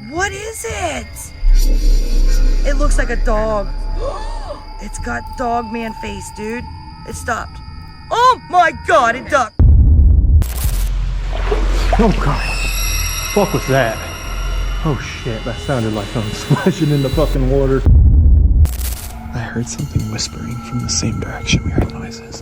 What is it? It looks like a dog. It's got dog man face, dude. It stopped. Oh my god, it ducked. Oh god. Fuck was that? Oh shit, that sounded like something splashing in the fucking water. I heard something whispering from the same direction we heard noises.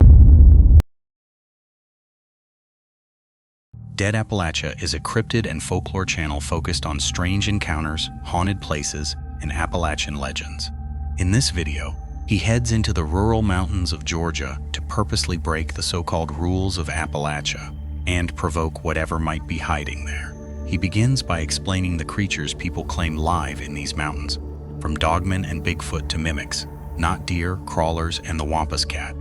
Dead Appalachia is a cryptid and folklore channel focused on strange encounters, haunted places, and Appalachian legends. In this video, he heads into the rural mountains of Georgia to purposely break the so-called rules of Appalachia and provoke whatever might be hiding there. He begins by explaining the creatures people claim live in these mountains, from dogmen and Bigfoot to mimics, not deer, crawlers, and the Wampus cat.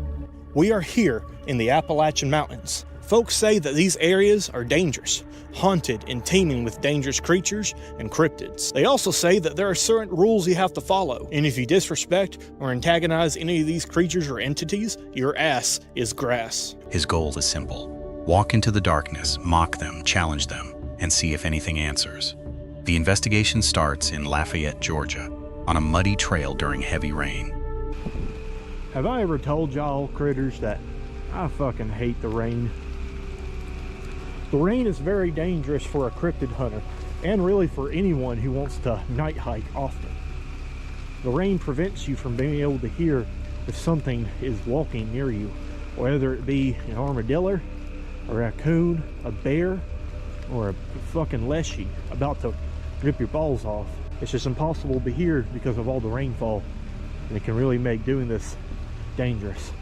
We are here in the Appalachian Mountains. Folks say that these areas are dangerous, haunted and teeming with dangerous creatures and cryptids. They also say that there are certain rules you have to follow, and if you disrespect or antagonize any of these creatures or entities, your ass is grass. His goal is simple: walk into the darkness, mock them, challenge them, and see if anything answers. The investigation starts in Lafayette, Georgia, on a muddy trail during heavy rain. Have I ever told y'all critters that I fucking hate the rain? The rain is very dangerous for a cryptid hunter, and really for anyone who wants to night hike often. The rain prevents you from being able to hear if something is walking near you, whether it be an armadillo, a raccoon, a bear, or a fucking leshy about to rip your balls off. It's just impossible to hear because of all the rainfall, and it can really make doing this dangerous.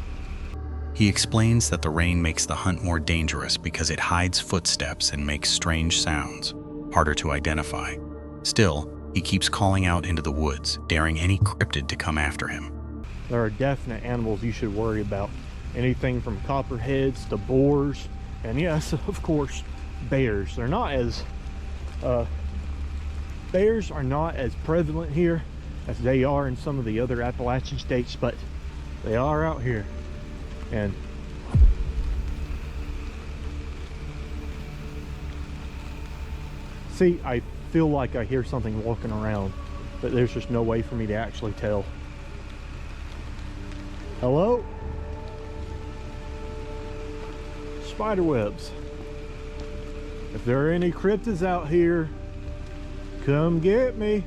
He explains that the rain makes the hunt more dangerous because it hides footsteps and makes strange sounds, harder to identify. Still, he keeps calling out into the woods, daring any cryptid to come after him. There are definite animals you should worry about. Anything from copperheads to boars, and yes, of course, bears. Bears are not as prevalent here as they are in some of the other Appalachian states, but they are out here. And see, I feel like I hear something walking around, but there's just no way for me to actually tell. Hello? Spider webs. If there are any cryptids out here, come get me.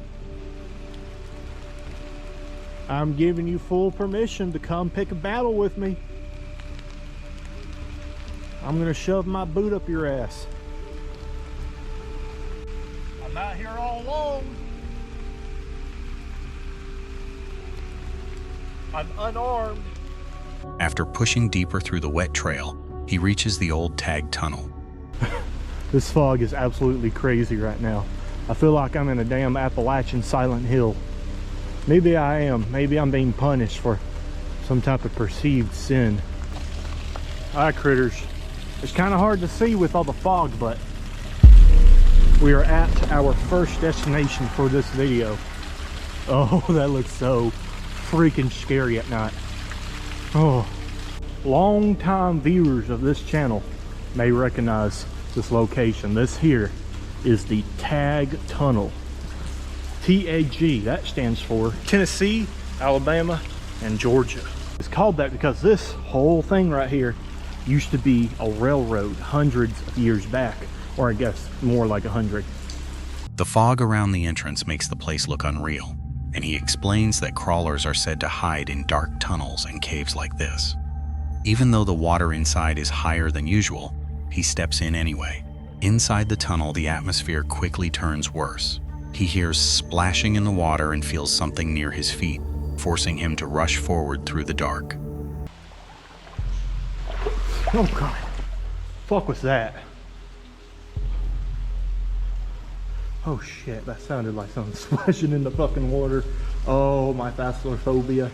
I'm giving you full permission to come pick a battle with me. I'm gonna shove my boot up your ass. I'm out here all alone. I'm unarmed. After pushing deeper through the wet trail, he reaches the old tag tunnel. This fog is absolutely crazy right now. I feel like I'm in a damn Appalachian Silent Hill. Maybe I am. Maybe I'm being punished for some type of perceived sin. Alright, critters. It's kind of hard to see with all the fog, but we are at our first destination for this video. Oh, that looks so freaking scary at night. Oh, long-time viewers of this channel may recognize this location. This here is the Tag Tunnel. TAG, that stands for Tennessee, Alabama, and Georgia. It's called that because this whole thing right here used to be a railroad hundreds of years back, or I guess more like 100. The fog around the entrance makes the place look unreal, and he explains that crawlers are said to hide in dark tunnels and caves like this. Even though the water inside is higher than usual, he steps in anyway. Inside the tunnel, the atmosphere quickly turns worse. He hears splashing in the water and feels something near his feet, forcing him to rush forward through the dark. Oh god, fuck was that? Oh shit, that sounded like something splashing in the fucking water. Oh, my thalassophobia.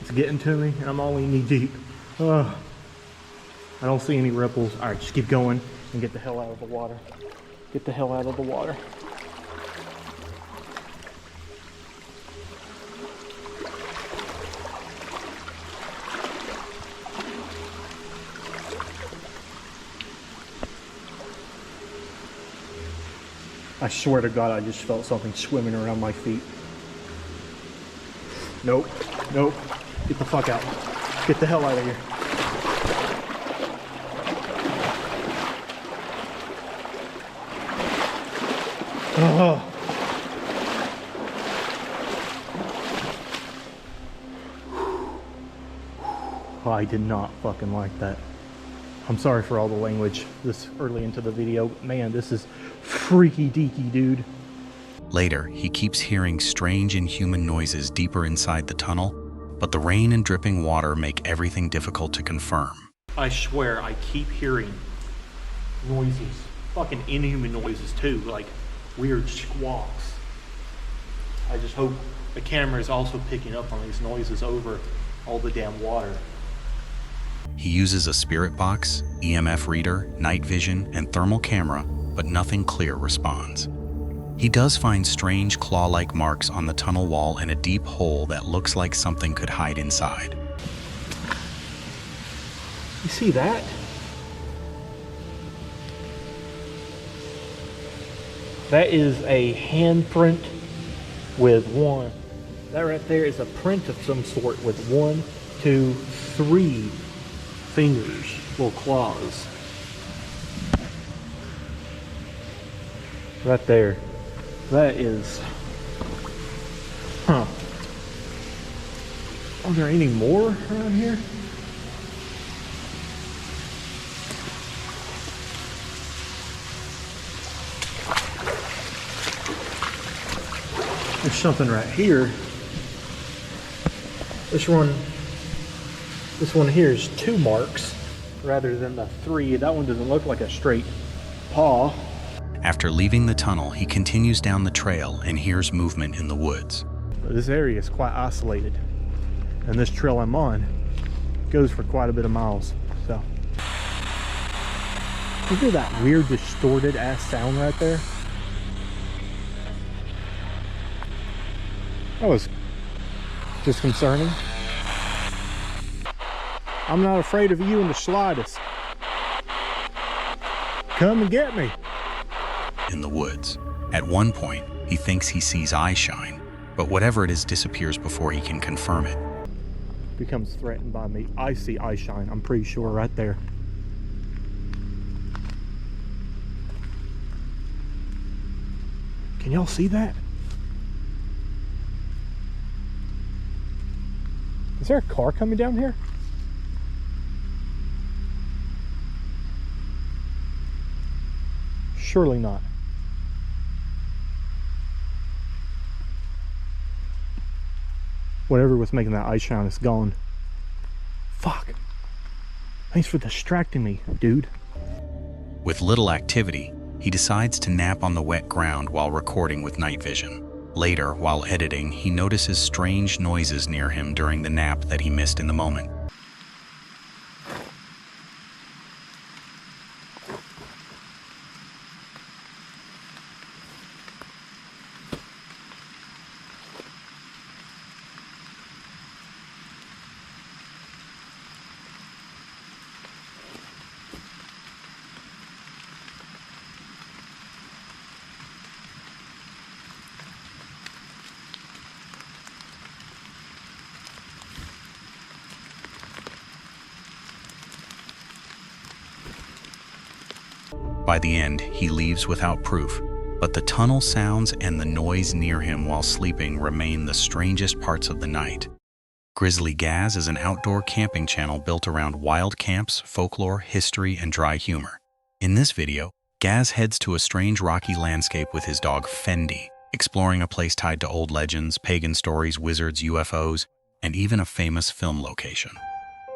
It's getting to me and I'm only knee deep. I don't see any ripples. Alright, just keep going and get the hell out of the water. Get the hell out of the water. I swear to God, I just felt something swimming around my feet. Nope, nope. Get the fuck out. Get the hell out of here. Oh. I did not fucking like that. I'm sorry for all the language this early into the video, but man, this is freaky deaky, dude. Later, he keeps hearing strange inhuman noises deeper inside the tunnel, but the rain and dripping water make everything difficult to confirm. I swear, I keep hearing noises. Fucking inhuman noises too, like weird squawks. I just hope the camera is also picking up on these noises over all the damn water. He uses a spirit box, EMF reader, night vision, and thermal camera, but nothing clear responds. He does find strange claw-like marks on the tunnel wall and a deep hole that looks like something could hide inside. You see that? That is a handprint with one. That right there is a print of some sort with 1, 2, 3 fingers, little claws. Right there. That is... Huh. Are there any more around here? There's something right here. This one here is 2 marks rather than the 3. That one doesn't look like a straight paw. After leaving the tunnel, he continues down the trail and hears movement in the woods. This area is quite isolated, and this trail I'm on goes for quite a bit of miles. So, you hear that weird distorted ass sound right there? That was disconcerting. I'm not afraid of you in the slightest. Come and get me. In the woods. At one point, he thinks he sees eye shine, but whatever it is disappears before he can confirm it. Becomes threatened by me. I see eye shine, I'm pretty sure, right there. Can y'all see that? Is there a car coming down here? Surely not. Whatever was making that eye shine is gone. Fuck. Thanks for distracting me, dude. With little activity, he decides to nap on the wet ground while recording with night vision. Later, while editing, he notices strange noises near him during the nap that he missed in the moment. By the end, he leaves without proof, but the tunnel sounds and the noise near him while sleeping remain the strangest parts of the night. Grizzly Gaz is an outdoor camping channel built around wild camps, folklore, history, and dry humor. In this video, Gaz heads to a strange rocky landscape with his dog Fendi, exploring a place tied to old legends, pagan stories, wizards, UFOs, and even a famous film location.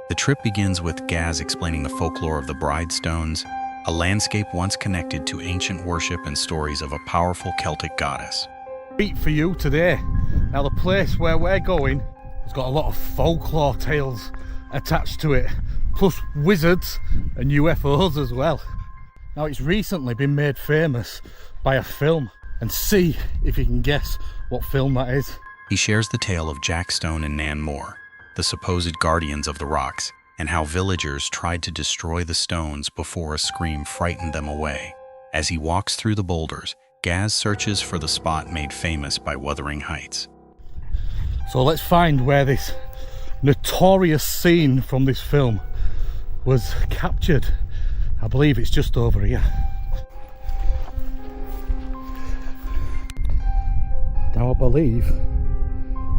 The trip begins with Gaz explaining the folklore of the Bride Stones, a landscape once connected to ancient worship and stories of a powerful Celtic goddess. Treat for you today. Now the place where we're going has got a lot of folklore tales attached to it, plus wizards and UFOs as well. Now it's recently been made famous by a film, and see if you can guess what film that is. He shares the tale of Jack Stone and Nan Moore, the supposed guardians of the rocks, and how villagers tried to destroy the stones before a scream frightened them away. As he walks through the boulders, Gaz searches for the spot made famous by Wuthering Heights. So let's find where this notorious scene from this film was captured. I believe it's just over here. Now I believe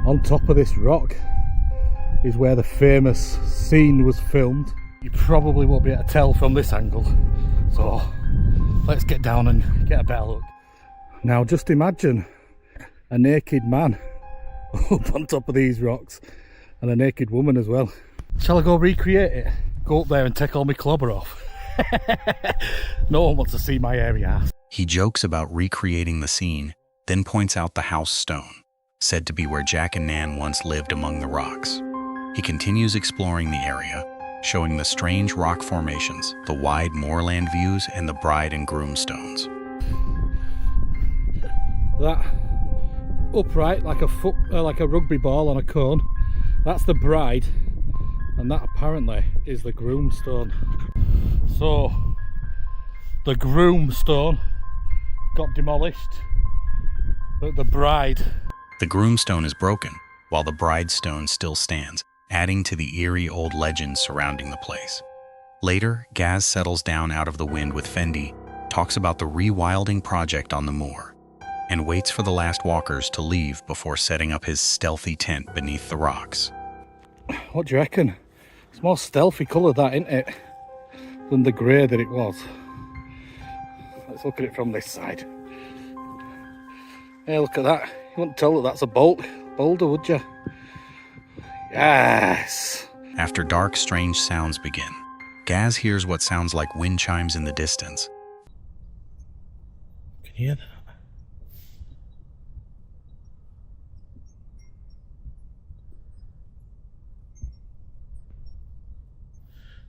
on top of this rock is where the famous scene was filmed. You probably won't be able to tell from this angle, so let's get down and get a better look. Now just imagine a naked man up on top of these rocks, and a naked woman as well. Shall I go recreate it? Go up there and take all my clobber off? No one wants to see my hairy ass. He jokes about recreating the scene, then points out the house stone, said to be where Jack and Nan once lived among the rocks. He continues exploring the area, showing the strange rock formations, the wide moorland views, and the bride and groom stones. That upright, like a rugby ball on a cone, that's the bride, and that apparently is the groom stone. So the groom stone got demolished, but the bride... The groom stone is broken, while the bride stone still stands, adding to the eerie old legends surrounding the place. Later, Gaz settles down out of the wind with Fendi, talks about the rewilding project on the moor, and waits for the last walkers to leave before setting up his stealthy tent beneath the rocks. What do you reckon? It's more stealthy colour, that, isn't it, than the grey that it was. Let's look at it from this side. Hey, look at that. You wouldn't tell that that's a boulder, would you? Yes! After dark, strange sounds begin, Gaz hears what sounds like wind chimes in the distance. Can you hear that?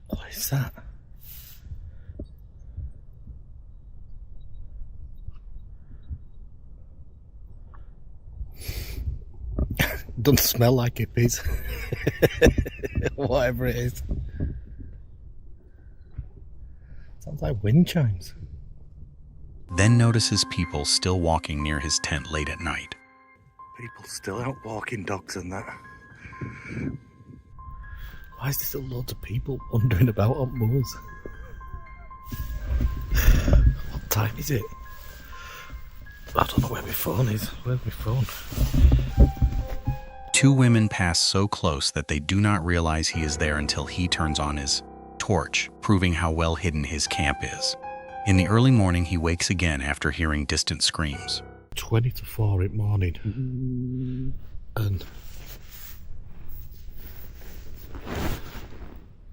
What is that? Doesn't smell like it, please. Whatever it is. Sounds like wind chimes. Then notices people still walking near his tent late at night. People still out walking dogs and that. Why is there still loads of people wandering about on moors? What time is it? I don't know where my phone is. Where's my phone? Two women pass so close that they do not realize he is there until he turns on his torch, proving how well hidden his camp is. In the early morning, he wakes again after hearing distant screams. 20 to 4 in morning. And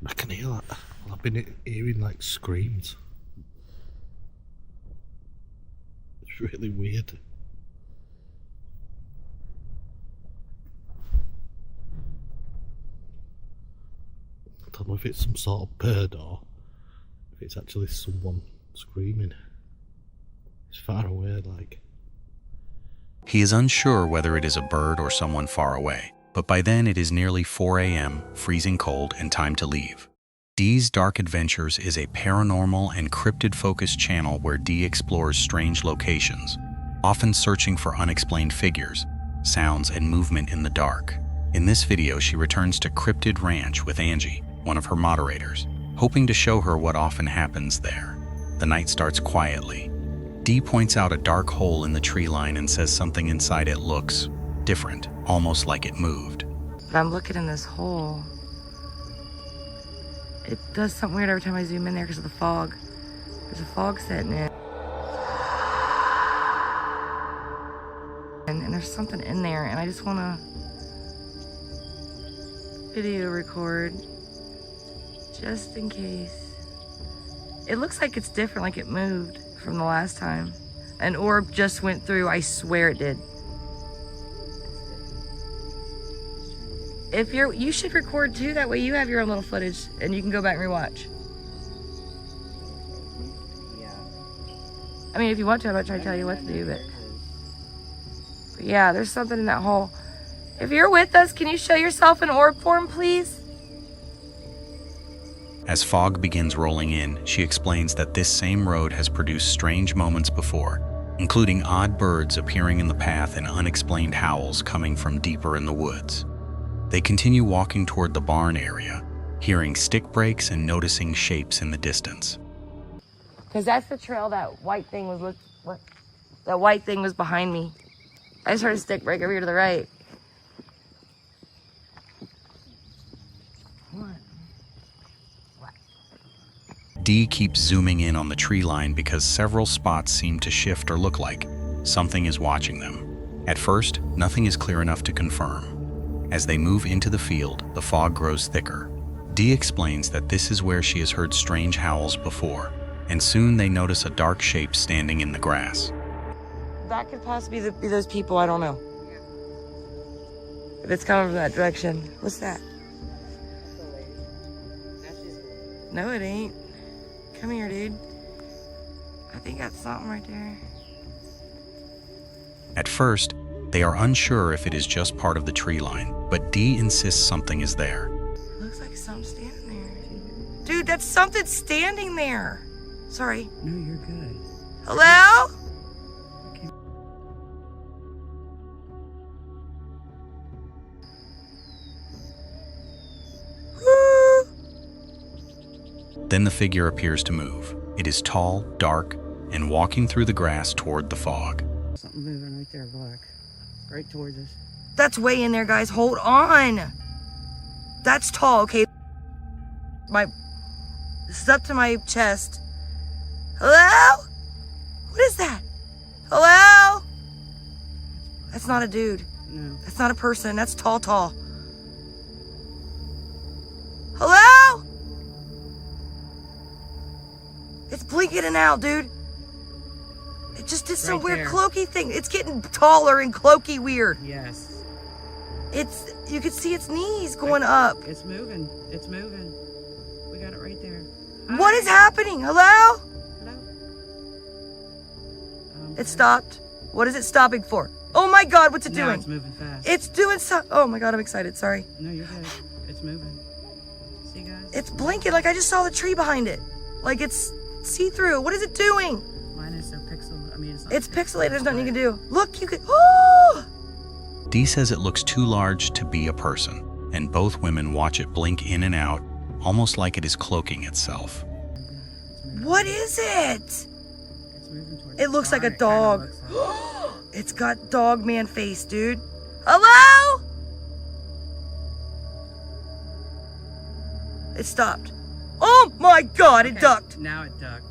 I can hear that. Well, I've been hearing like screams. It's really weird. I don't know if it's some sort of bird or if it's actually someone screaming. It's far away, like. He is unsure whether it is a bird or someone far away, but by then it is nearly 4 a.m., freezing cold, and time to leave. Dee's Dark Adventures is a paranormal and cryptid-focused channel where Dee explores strange locations, often searching for unexplained figures, sounds, and movement in the dark. In this video, she returns to Cryptid Ranch with Angie, one of her moderators, hoping to show her what often happens there. The night starts quietly. Dee points out a dark hole in the tree line and says something inside it looks different, almost like it moved. But I'm looking in this hole. It does something weird every time I zoom in there because of the fog. There's a fog setting in. And there's something in there, and I just want to video record just in case. It looks like it's different, like it moved from the last time. An orb just went through, I swear it did. If you should record too, that way you have your own little footage and you can go back and rewatch. I mean, if you want to, I'm not trying to tell you what to do, but yeah, there's something in that hole. If you're with us, can you show yourself in orb form, please? As fog begins rolling in, she explains that this same road has produced strange moments before, including odd birds appearing in the path and unexplained howls coming from deeper in the woods. They continue walking toward the barn area, hearing stick breaks and noticing shapes in the distance. Because that's the trail that white thing was, that white thing was behind me. I just heard a stick break over here to the right. Dee keeps zooming in on the tree line because several spots seem to shift or look like something is watching them. At first, nothing is clear enough to confirm. As they move into the field, the fog grows thicker. Dee explains that this is where she has heard strange howls before, and soon they notice a dark shape standing in the grass. That could possibly be those people, I don't know. If it's coming from that direction. What's that? No, it ain't. Come here, dude. I think that's something right there. At first, they are unsure if it is just part of the tree line, but Dee insists something is there. Looks like something standing there. Dude, that's something standing there. Sorry. No, you're good. Hello? Then the figure appears to move. It is tall, dark, and walking through the grass toward the fog. Something moving right there, black. Right towards us. That's way in there, guys. Hold on. That's tall, okay? This is up to my chest. Hello? What is that? Hello? That's not a dude. No. That's not a person. That's tall. Hello? It's blinking and out, dude. It just did some Right weird there. cloaky thing. It's getting taller and cloaky weird. Yes. You can see its knees going up. It's moving. It's moving. We got it right there. What is Hi. happening? Hello? Hello? It stopped. What is it stopping for? Oh my God, what's it Now doing? it's moving fast. It's doing so. Oh my God, I'm excited. Sorry. No, you're good. It's moving. See, guys? It's blinking like I just saw the tree behind it. Like it's see-through. What is it doing? Mine is so pixel. I mean, it's not It's pixelated. There's nothing you can do. do. Look, you can. Oh! Dee says it looks too large to be a person, and both women watch it blink in and out, almost like it is cloaking itself. What is it? It's moving towards It looks like a the barn. dog. It kinda looks like- It's got dog man face, dude. Hello? It stopped. Oh my God, it Okay, ducked. Now it ducked.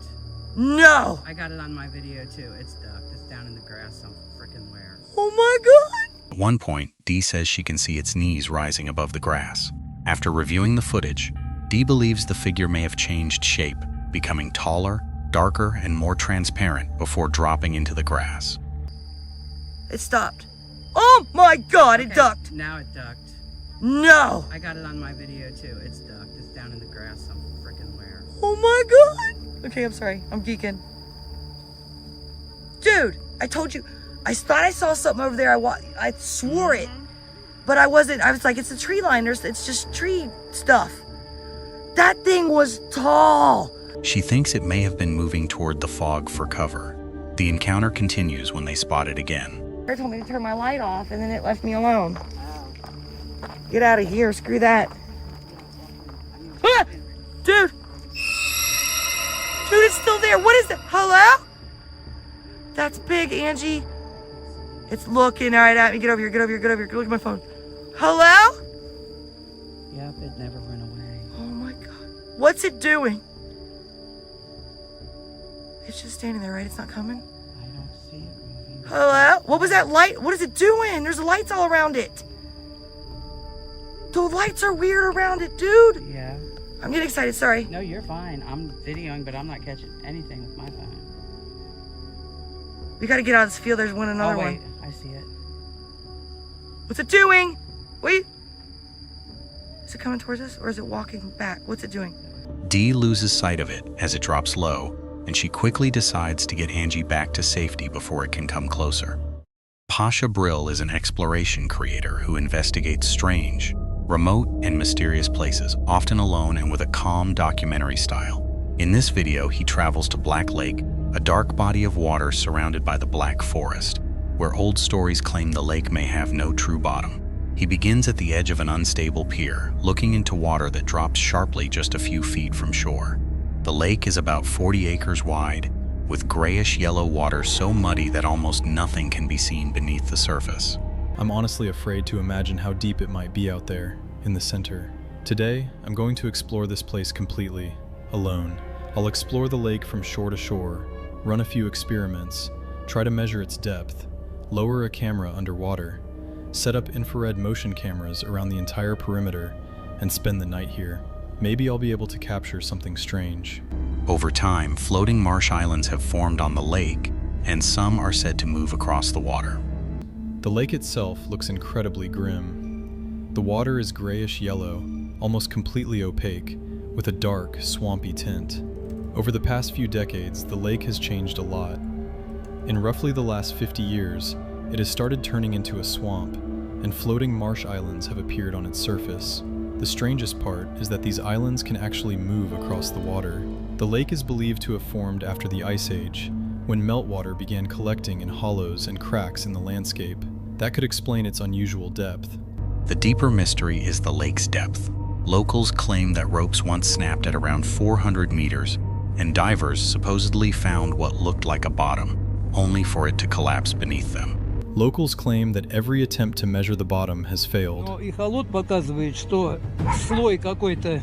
No. I got it on my video too. It's ducked. It's down in the grass some freaking where. Oh my God. At one point, Dee says she can see its knees rising above the grass. After reviewing the footage, Dee believes the figure may have changed shape, becoming taller, darker, and more transparent before dropping into the grass. It stopped. Oh my God, it Okay, ducked. Now it ducked. No. I got it on my video too. It's ducked. It's down in the grass some freaking where. Oh my God. Okay, I'm sorry. I'm geeking. Dude, I told you. I thought I saw something over there. I swore it. But I wasn't. I was like, it's a tree line. It's just tree stuff. That thing was tall. She thinks it may have been moving toward the fog for cover. The encounter continues when they spot it again. They told me to turn my light off, and then it left me alone. Get out of here. Screw that. Ah! Dude. Dude, it's still there. What is that? Hello? That's big, Angie. It's looking right at me. Get over here. Get over here. Get over here. Look at my phone. Hello? Yep, it never went away. Oh my God. What's it doing? It's just standing there, right? It's not coming? I don't see it moving. Hello? What was that light? What is it doing? There's lights all around it. The lights are weird around it, dude. Yeah. I'm getting excited. Sorry. No, you're fine. I'm videoing, but I'm not catching anything with my phone. We got to get out of this field. There's another oh, wait. one. I see it. What's it doing? Wait. Is it coming towards us or is it walking back? What's it doing? Dee loses sight of it as it drops low, and she quickly decides to get Angie back to safety before it can come closer. Pasha Brill is an exploration creator who investigates strange, remote, and mysterious places, often alone and with a calm documentary style. In this video, he travels to Black Lake, a dark body of water surrounded by the Black Forest, where old stories claim the lake may have no true bottom. He begins at the edge of an unstable pier, looking into water that drops sharply just a few feet from shore. The lake is about 40 acres wide, with grayish-yellow water so muddy that almost nothing can be seen beneath the surface. I'm honestly afraid to imagine how deep it might be out there, in the center. Today, I'm going to explore this place completely, alone. I'll explore the lake from shore to shore, run a few experiments, try to measure its depth, lower a camera underwater, set up infrared motion cameras around the entire perimeter, and spend the night here. Maybe I'll be able to capture something strange. Over time, floating marsh islands have formed on the lake, and some are said to move across the water. The lake itself looks incredibly grim. The water is grayish-yellow, almost completely opaque, with a dark, swampy tint. Over the past few decades, the lake has changed a lot. In roughly the last 50 years, it has started turning into a swamp, and floating marsh islands have appeared on its surface. The strangest part is that these islands can actually move across the water. The lake is believed to have formed after the Ice Age, when meltwater began collecting in hollows and cracks in the landscape. That could explain its unusual depth. The deeper mystery is the lake's depth. Locals claim that ropes once snapped at around 400 meters, and divers supposedly found what looked like a bottom, only for it to collapse beneath them. Locals claim that every attempt to measure the bottom has failed. Эхолот показывает, что слой какой-то,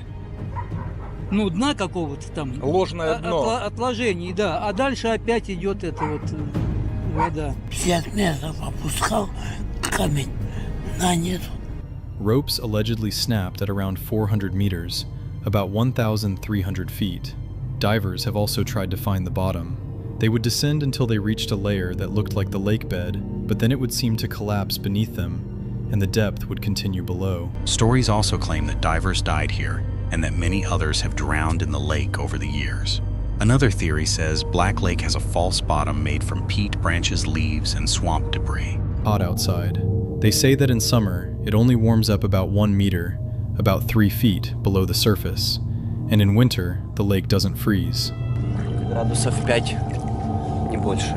дна какого-то там. Ложное дно. Отложений, да. А дальше опять идет эта вот вода. 50 метров опускал камень, нету. Ropes allegedly snapped at around 400 meters, about 1,300 feet. Divers have also tried to find the bottom. They would descend until they reached a layer that looked like the lake bed, but then it would seem to collapse beneath them, and the depth would continue below. Stories also claim that divers died here, and that many others have drowned in the lake over the years. Another theory says Black Lake has a false bottom made from peat branches, leaves, and swamp debris. Hot outside. They say that in summer, it only warms up about 1 meter, about 3 feet below the surface, and in winter, the lake doesn't freeze. Градусов 5, не больше.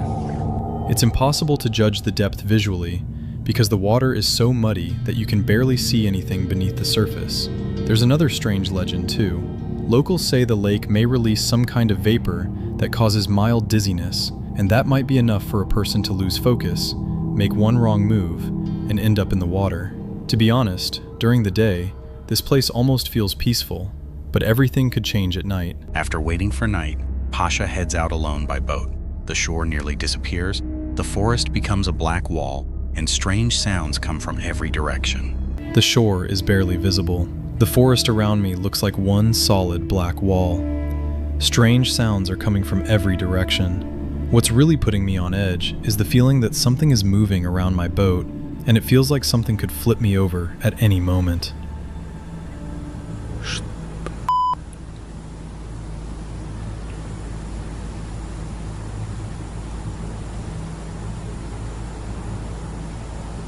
It's impossible to judge the depth visually because the water is so muddy that you can barely see anything beneath the surface. There's another strange legend too. Locals say the lake may release some kind of vapor that causes mild dizziness, and that might be enough for a person to lose focus, make one wrong move, and end up in the water. To be honest, during the day, this place almost feels peaceful, but everything could change at night. After waiting for night, Pasha heads out alone by boat. The shore nearly disappears, the forest becomes a black wall, and strange sounds come from every direction. The shore is barely visible. The forest around me looks like one solid black wall. Strange sounds are coming from every direction. What's really putting me on edge is the feeling that something is moving around my boat, and it feels like something could flip me over at any moment.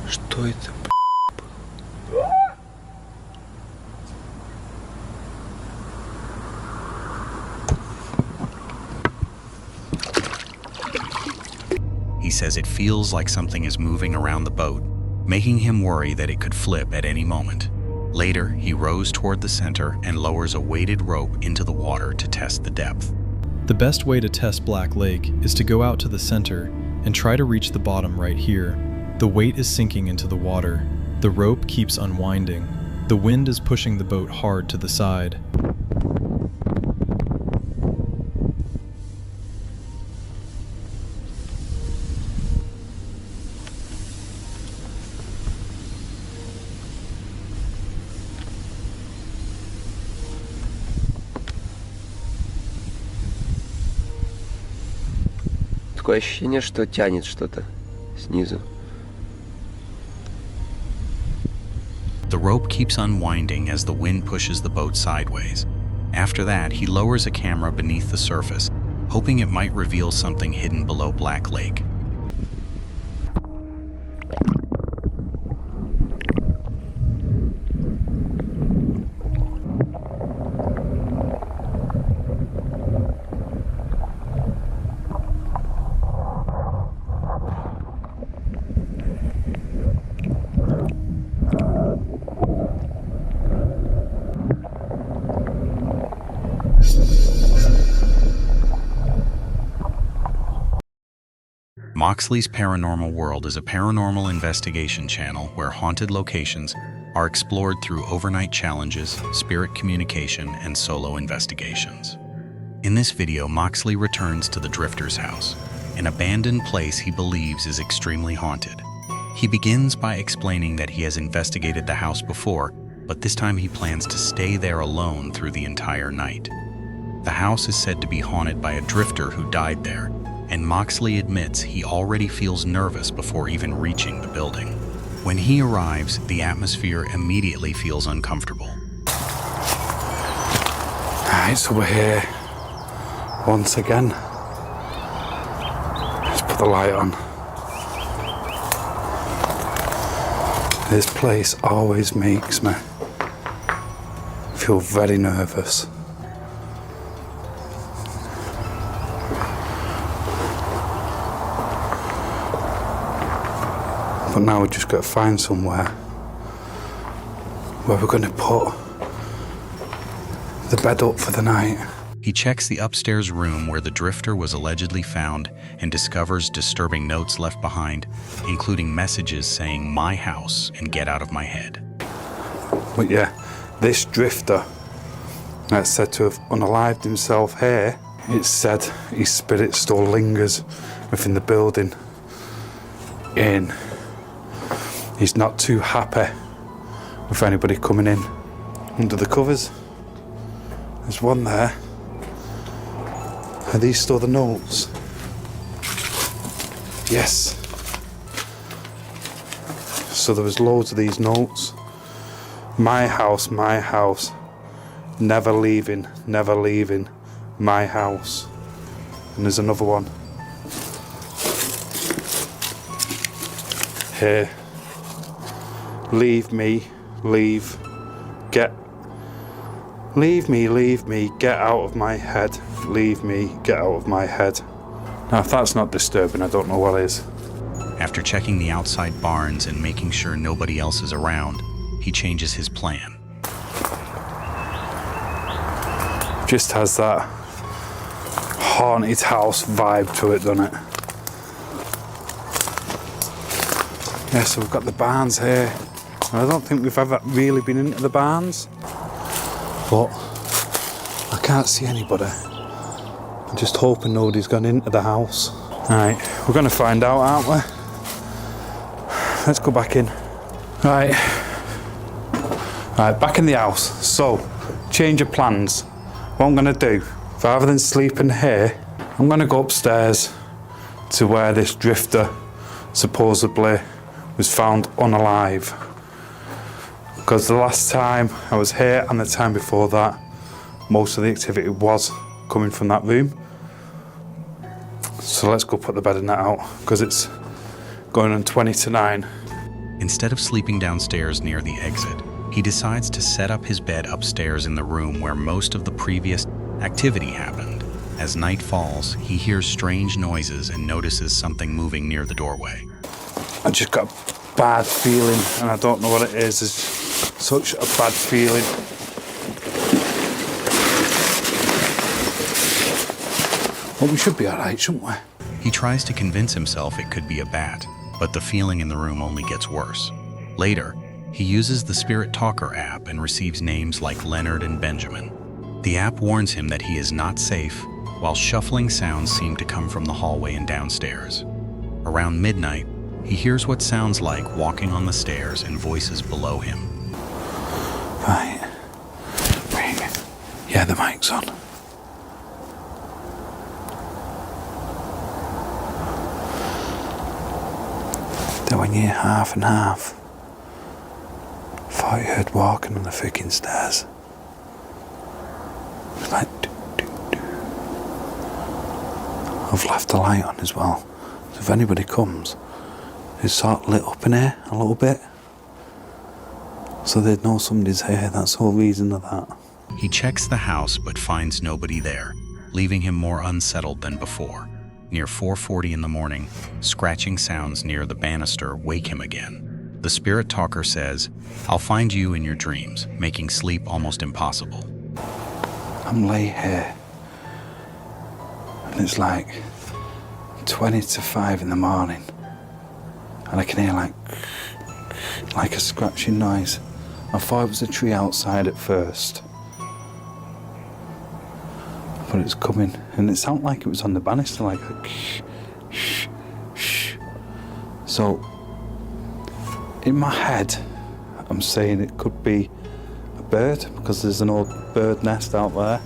Что это, He says it feels like something is moving around the boat, making him worry that it could flip at any moment. Later, he rows toward the center and lowers a weighted rope into the water to test the depth. The best way to test Black Lake is to go out to the center and try to reach the bottom right here. The weight is sinking into the water. The rope keeps unwinding. The wind is pushing the boat hard to the side. Такое ощущение, что тянет что-то снизу. The rope keeps unwinding as the wind pushes the boat sideways. After that, he lowers a camera beneath the surface, hoping it might reveal something hidden below Black Lake. Moxley's Paranormal World is a paranormal investigation channel where haunted locations are explored through overnight challenges, spirit communication, and solo investigations. In this video, Moxley returns to the Drifter's house, an abandoned place he believes is extremely haunted. He begins by explaining that he has investigated the house before, but this time he plans to stay there alone through the entire night. The house is said to be haunted by a drifter who died there, and Moxley admits he already feels nervous before even reaching the building. When he arrives, the atmosphere immediately feels uncomfortable. Right, so we're here once again. Let's put the light on. This place always makes me feel very nervous. But now we've just got to find somewhere where we're going to put the bed up for the night. He checks the upstairs room where the drifter was allegedly found and discovers disturbing notes left behind, including messages saying "my house" and "get out of my head." But yeah, this drifter that's said to have unalived himself here, it's said his spirit still lingers within the building, and he's not too happy with anybody coming in under the covers. There's one there. Are these still the notes? Yes. So there was loads of these notes. My house, never leaving, my house. And there's another one. Here. Leave me, get out of my head. Leave me, get out of my head. Now, if that's not disturbing, I don't know what is. After checking the outside barns and making sure nobody else is around, he changes his plan. Just has that haunted house vibe to it, doesn't it? Yeah, so we've got the barns here. I don't think we've ever really been into the barns, but I can't see anybody. I'm just hoping nobody's gone into the house. Right, we're going to find out, aren't we? Let's go back in. Right, back in the house. So, change of plans. What I'm going to do, rather than sleeping here, I'm going to go upstairs to where this drifter supposedly was found unalive. Because the last time I was here and the time before that, most of the activity was coming from that room. So let's go put the bed in that out, because it's going on 20 to 9. Instead of sleeping downstairs near the exit, he decides to set up his bed upstairs in the room where most of the previous activity happened. As night falls, he hears strange noises and notices something moving near the doorway. I just got a bad feeling, and I don't know what it is. It's such a bad feeling. Well, we should be alright, shouldn't we? He tries to convince himself it could be a bat, but the feeling in the room only gets worse. Later, he uses the Spirit Talker app and receives names like Leonard and Benjamin. The app warns him that he is not safe, while shuffling sounds seem to come from the hallway and downstairs. Around midnight, he hears what sounds like walking on the stairs and voices below him. Right. Wait. Yeah, the mic's on. They were near half and half. Thought you heard walking on the freaking stairs. It was like doo, doo, doo. I've left the light on as well. So if anybody comes, it's sort of lit up in here a little bit. So they'd know somebody's here. That's the whole reason of that. He checks the house but finds nobody there, leaving him more unsettled than before. Near 4:40 in the morning, scratching sounds near the banister wake him again. The Spirit Talker says, "I'll find you in your dreams," making sleep almost impossible. I'm lay here, and it's like 20 to 5 in the morning, and I can hear like a scratching noise. I thought it was a tree outside at first, but it's coming, and it sounded like it was on the banister, like a shh, shh. So in my head, I'm saying it could be a bird because there's an old bird nest out there,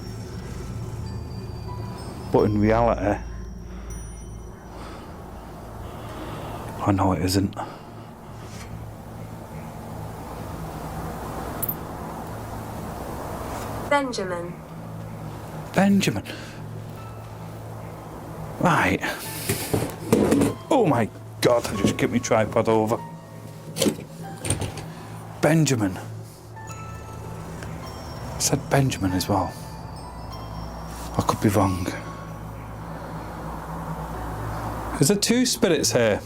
but in reality, I know it isn't. Benjamin. Right. Oh my God, I just kicked my tripod over. Benjamin. I said Benjamin as well. I could be wrong. Is there two spirits here?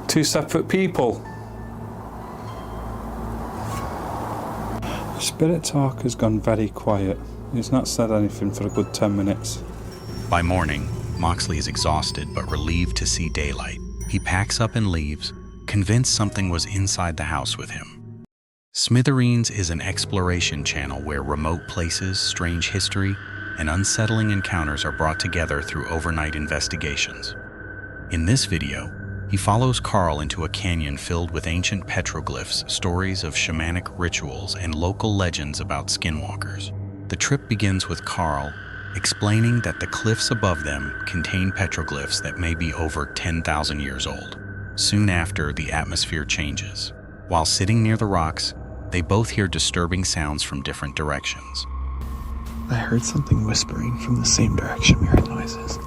Two separate people? Spirit talk has gone very quiet. He's not said anything for a good 10 minutes. By morning, Moxley is exhausted but relieved to see daylight. He packs up and leaves, convinced something was inside the house with him. Smithereens is an exploration channel where remote places, strange history, and unsettling encounters are brought together through overnight investigations. In this video, he follows Carl into a canyon filled with ancient petroglyphs, stories of shamanic rituals, and local legends about skinwalkers. The trip begins with Carl explaining that the cliffs above them contain petroglyphs that may be over 10,000 years old. Soon after, the atmosphere changes. While sitting near the rocks, they both hear disturbing sounds from different directions. I heard something whispering from the same direction we heard noises.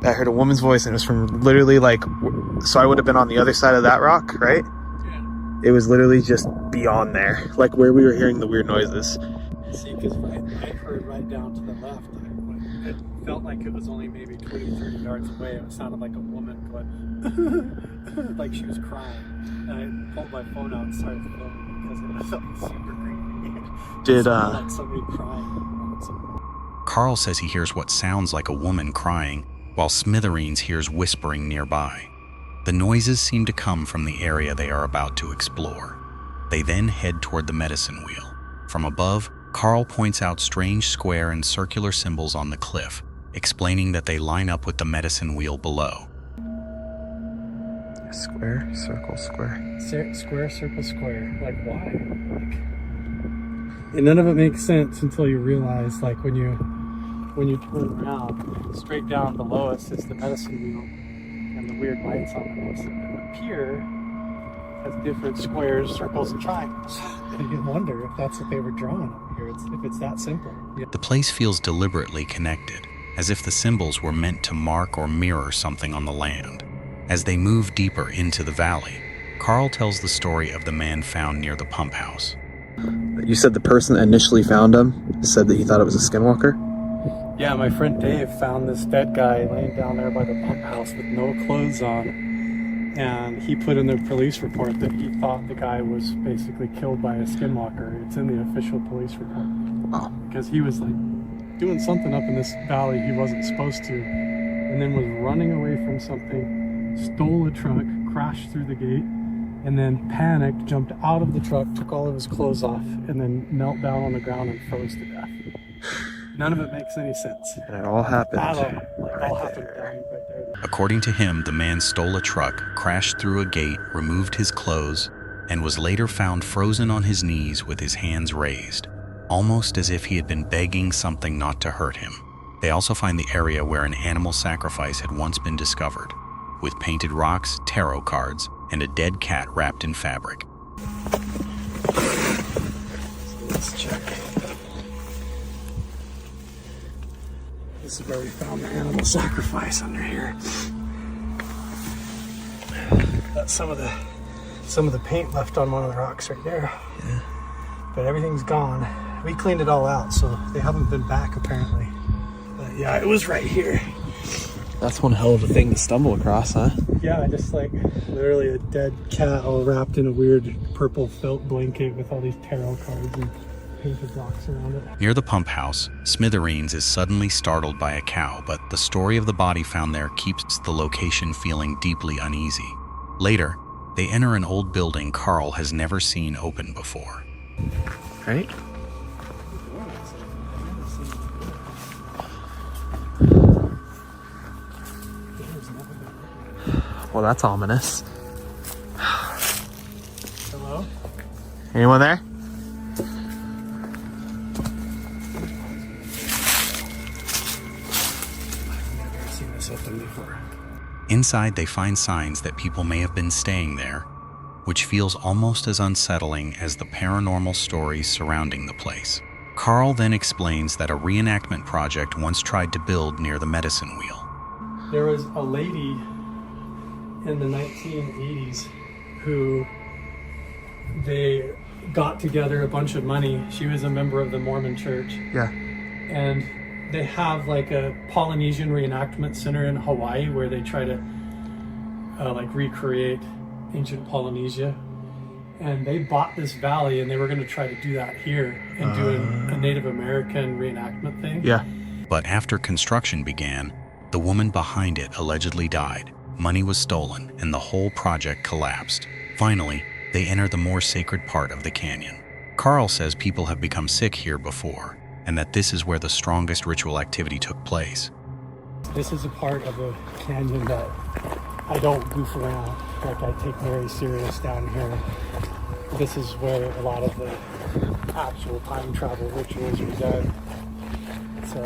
I heard a woman's voice, and it was from literally so I would have been on the other side of that rock, right? Yeah. It was literally just beyond there, like where we were hearing the weird noises. See, because I heard right down to the left. It felt like it was only maybe 20, 30 yards away. It sounded like a woman going, like she was crying. And I pulled my phone out and started filming because it felt super creepy. Like somebody crying. Carl says he hears what sounds like a woman crying, while Smithereens hears whispering nearby. The noises seem to come from the area they are about to explore. They then head toward the medicine wheel. From above, Carl points out strange square and circular symbols on the cliff, explaining that they line up with the medicine wheel below. Square, circle, square. Square, circle, square. Like, why? And none of it makes sense until you realize, like, when you turn around, straight down below us is the medicine wheel and the weird lights on it. And the pier has different squares, circles, and triangles. And you wonder if that's what they were drawing over here, if it's that simple. Yeah. The place feels deliberately connected, as if the symbols were meant to mark or mirror something on the land. As they move deeper into the valley, Carl tells the story of the man found near the pump house. You said the person that initially found him said that he thought it was a skinwalker? Yeah, my friend Dave found this dead guy laying down there by the pump house with no clothes on. And he put in the police report that he thought the guy was basically killed by a skinwalker. It's in the official police report. Oh. Because he was like doing something up in this valley he wasn't supposed to. And then was running away from something, stole a truck, crashed through the gate, and then panicked, jumped out of the truck, took all of his clothes off, and then knelt down on the ground and froze to death. None of it makes any sense. And it all happened. Right there. According to him, the man stole a truck, crashed through a gate, removed his clothes, and was later found frozen on his knees with his hands raised, almost as if he had been begging something not to hurt him. They also find the area where an animal sacrifice had once been discovered, with painted rocks, tarot cards, and a dead cat wrapped in fabric. So let's check. This is where we found the animal sacrifice under here. That's some of the paint left on one of the rocks right there. Yeah. But everything's gone. We cleaned it all out, so they haven't been back apparently. Yeah, it was right here. That's one hell of a thing to stumble across, huh? Yeah, just like literally a dead cat all wrapped in a weird purple felt blanket with all these tarot cards and painted rocks around it. Near the pump house, Smithereens is suddenly startled by a cow, but the story of the body found there keeps the location feeling deeply uneasy. Later, they enter an old building Carl has never seen open before. Right? Well, that's ominous. Hello? Anyone there? I've never seen this open before. Inside, they find signs that people may have been staying there, which feels almost as unsettling as the paranormal stories surrounding the place. Carl then explains that a reenactment project once tried to build near the medicine wheel. There was a lady in the 1980s who they got together a bunch of money. She was a member of the Mormon church. Yeah. And they have like a Polynesian reenactment center in Hawaii where they try to like recreate ancient Polynesia. And they bought this valley and they were going to try to do that here and do a Native American reenactment thing. Yeah. But after construction began, the woman behind it allegedly died. Money was stolen and the whole project collapsed. Finally, they enter the more sacred part of the canyon. Carl says people have become sick here before, and that this is where the strongest ritual activity took place. This is a part of the canyon that I don't goof around. Like I take very serious down here. This is where a lot of the actual time travel rituals reside. So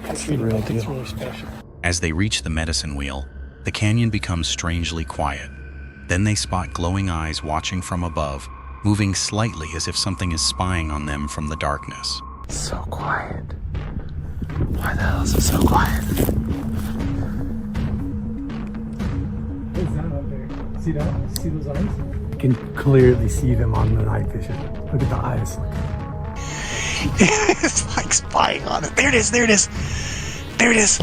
it's really, it's really special. As they reach the medicine wheel, the canyon becomes strangely quiet. Then they spot glowing eyes watching from above, moving slightly as if something is spying on them from the darkness. It's so quiet. Why the hell is it so quiet? What's that up there? See that? See those eyes? You can clearly see them on the night vision. Look at the eyes. It's like spying on it. There it is, there it is. There it is.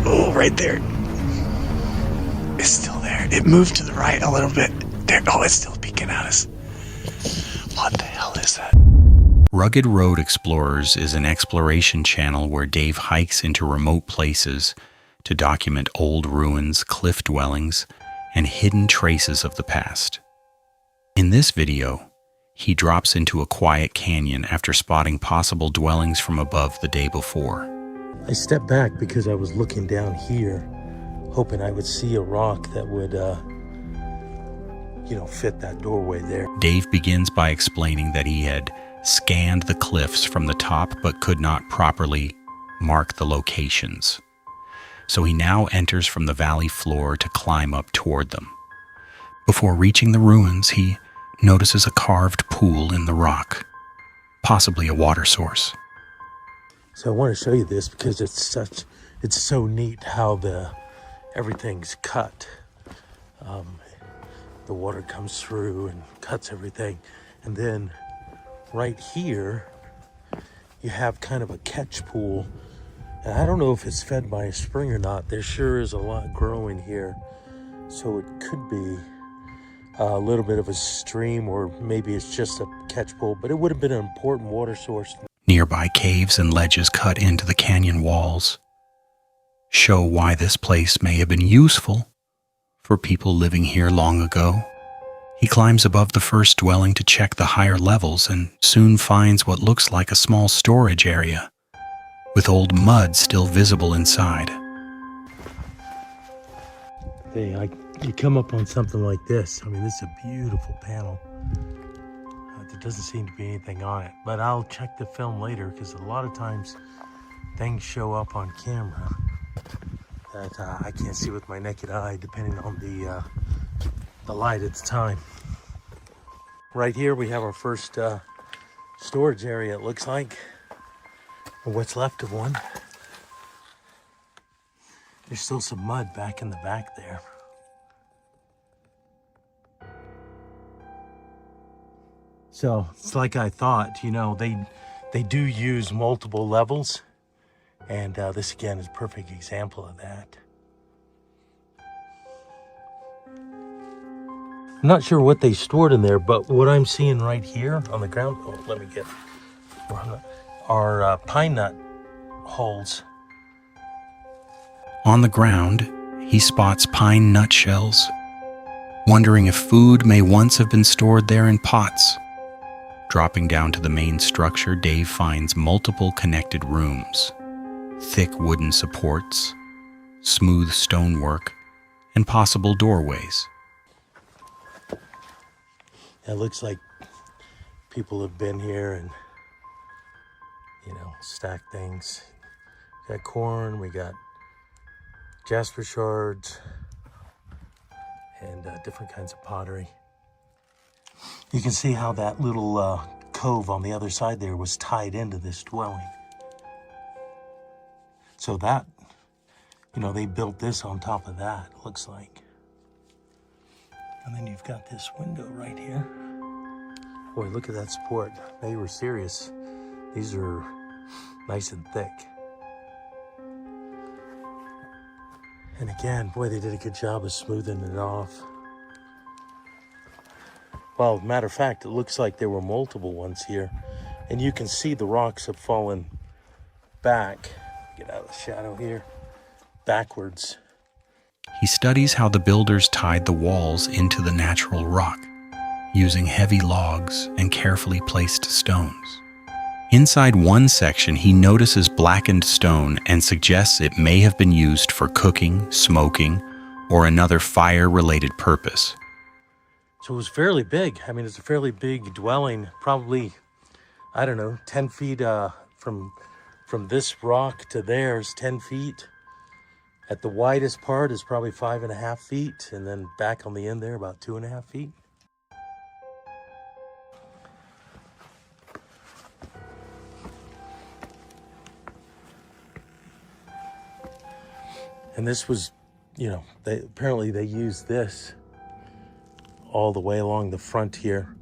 Oh, right there. It's still there. It moved to the right a little bit. There. Oh, it's still peeking at us. What the hell is that? Rugged Road Explorers is an exploration channel where Dave hikes into remote places to document old ruins, cliff dwellings, and hidden traces of the past. In this video, he drops into a quiet canyon after spotting possible dwellings from above the day before. I stepped back because I was looking down here, hoping I would see a rock that would, fit that doorway there. Dave begins by explaining that he had scanned the cliffs from the top but could not properly mark the locations. So he now enters from the valley floor to climb up toward them. Before reaching the ruins, he notices a carved pool in the rock, possibly a water source. So I want to show you this because it's so neat how everything's cut. The water comes through and cuts everything. And then right here, you have kind of a catch pool. And I don't know if it's fed by a spring or not. There sure is a lot growing here. So it could be a little bit of a stream, or maybe it's just a catch pool, but it would have been an important water source. Nearby caves and ledges cut into the canyon walls show why this place may have been useful for people living here long ago. He climbs above the first dwelling to check the higher levels and soon finds what looks like a small storage area with old mud still visible inside. You come up on something like this. I mean, this is a beautiful panel. There doesn't seem to be anything on it, but I'll check the film later because a lot of times things show up on camera that I can't see with my naked eye, depending on the light at the time. Right here we have our first storage area, it looks like, or what's left of one. There's still some mud back in the back there. So it's like I thought, they they do use multiple levels, and this again is a perfect example of that. I'm not sure what they stored in there, but what I'm seeing right here on the ground, oh, let me get, are pine nut holes. On the ground, he spots pine nutshells, wondering if food may once have been stored there in pots. Dropping down to the main structure, Dave finds multiple connected rooms, thick wooden supports, smooth stonework, and possible doorways. It looks like people have been here and, you know, stacked things. We got corn, we got jasper shards, and different kinds of pottery. You can see how that little cove on the other side there was tied into this dwelling. So that, you know, they built this on top of that, it looks like. And then you've got this window right here. Boy, look at that support. They were serious. These are nice and thick. And again, boy, they did a good job of smoothing it off. Well, matter of fact, it looks like there were multiple ones here. And you can see the rocks have fallen back. Get out of the shadow here. Backwards. He studies how the builders tied the walls into the natural rock, using heavy logs and carefully placed stones. Inside one section, he notices blackened stone and suggests it may have been used for cooking, smoking, or another fire-related purpose. So it was fairly big. I mean, it's a fairly big dwelling, probably, I don't know, 10 feet from this rock to there is 10 feet. At the widest part is probably 5.5 feet, and then back on the end there, about 2.5 feet. And this was, you know, apparently they used this all the way along the front here.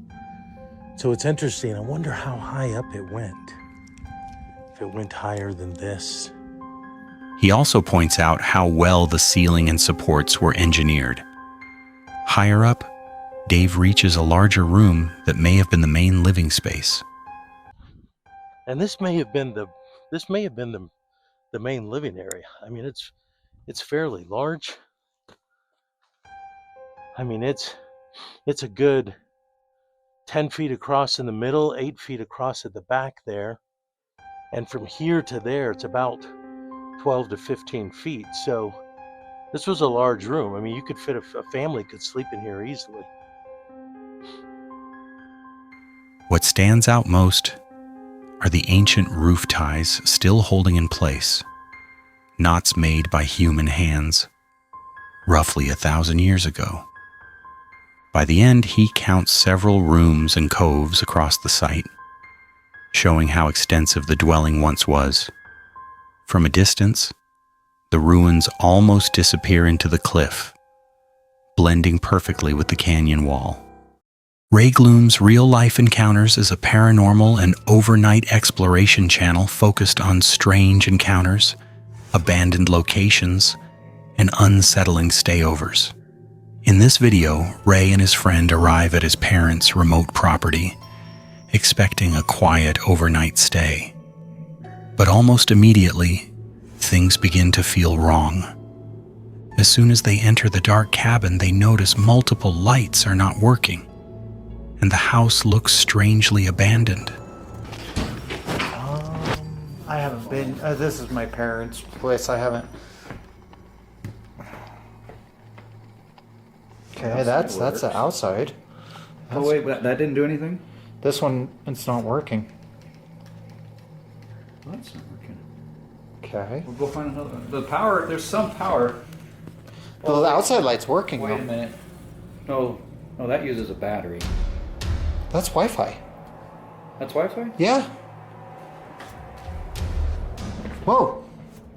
So it's interesting. I wonder how high up it went. If it went higher than this. He also points out how well the ceiling and supports were engineered. Higher up, Dave reaches a larger room that may have been the main living space. And this may have been the main living area. I mean, it's fairly large. I mean, it's a good 10 feet across in the middle, 8 feet across at the back there. And from here to there, it's about 12 to 15 feet. So this was a large room. I mean, you could fit a family could sleep in here easily. What stands out most are the ancient roof ties still holding in place, knots made by human hands, roughly 1,000 years ago. By the end, he counts several rooms and coves across the site, showing how extensive the dwelling once was. From a distance, the ruins almost disappear into the cliff, blending perfectly with the canyon wall. Ray Gloom's Real Life Encounters is a paranormal and overnight exploration channel focused on strange encounters, abandoned locations, and unsettling stayovers. In this video, Ray and his friend arrive at his parents' remote property, expecting a quiet overnight stay. But almost immediately, things begin to feel wrong. As soon as they enter the dark cabin, they notice multiple lights are not working, and the house looks strangely abandoned. I haven't been. This is my parents' place. I haven't. Okay, that's the outside. Oh wait, that didn't do anything? This one, it's not working. Well, that's not working. Okay. We'll go find another. The power. There's some power. The outside light's working. Wait a minute. No, that uses a battery. That's Wi-Fi. That's Wi-Fi? Yeah. Whoa,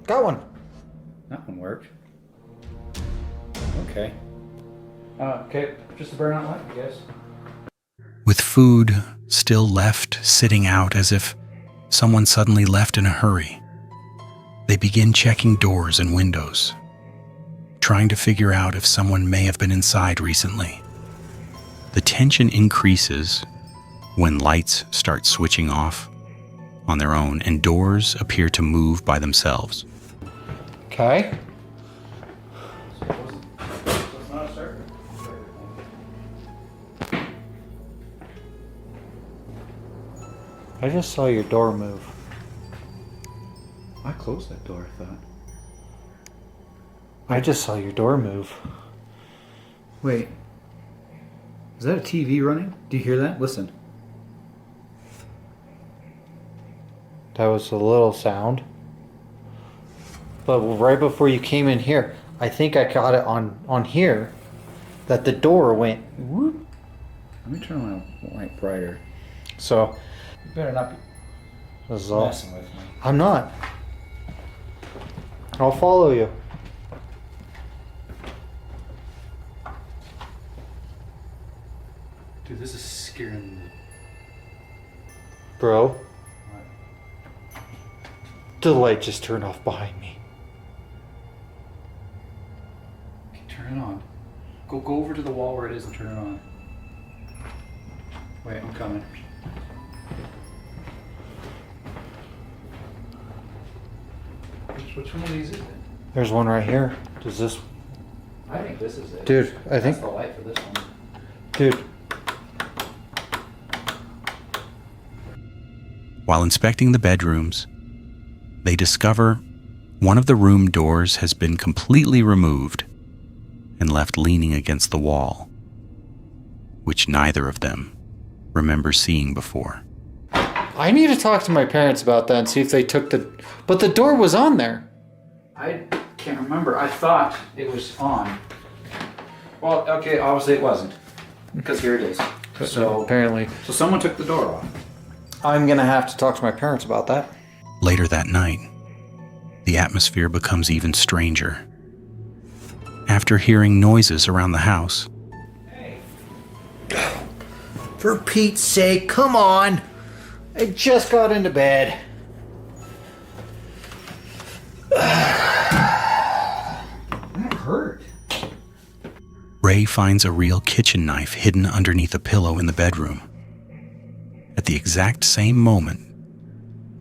got one. That one worked. Okay. Okay, just a burnout light, I guess. With food still left sitting out as if someone suddenly left in a hurry. They begin checking doors and windows, trying to figure out if someone may have been inside recently. The tension increases when lights start switching off on their own and doors appear to move by themselves. Okay. I just saw your door move. I closed that door, I thought. I just saw your door move. Wait. Is that a TV running? Do you hear that? Listen. That was a little sound. But right before you came in here, I think I caught it on here that the door went whoop. Let me turn my light brighter. So You better not be this is all. messing with me. I'm not. I'll follow you. Dude, this is scaring me. Bro. The light just turned off behind me. Okay, turn it on. Go over to the wall where it is and turn it on. Wait, I'm coming. Which one of these is it? There's one right here. Does this? I think this is it. Dude, I think. That's the light for this one. Dude. While inspecting the bedrooms, they discover one of the room doors has been completely removed and left leaning against the wall, which neither of them remember seeing before. I need to talk to my parents about that and see if they took the... But the door was on there. I can't remember. I thought it was on. Well, okay, obviously it wasn't. Because here it is. So apparently. So someone took the door off. I'm going to have to talk to my parents about that. Later that night, the atmosphere becomes even stranger. After hearing noises around the house, For Pete's sake, come on. I just got into bed. That hurt. Ray finds a real kitchen knife hidden underneath a pillow in the bedroom. At the exact same moment,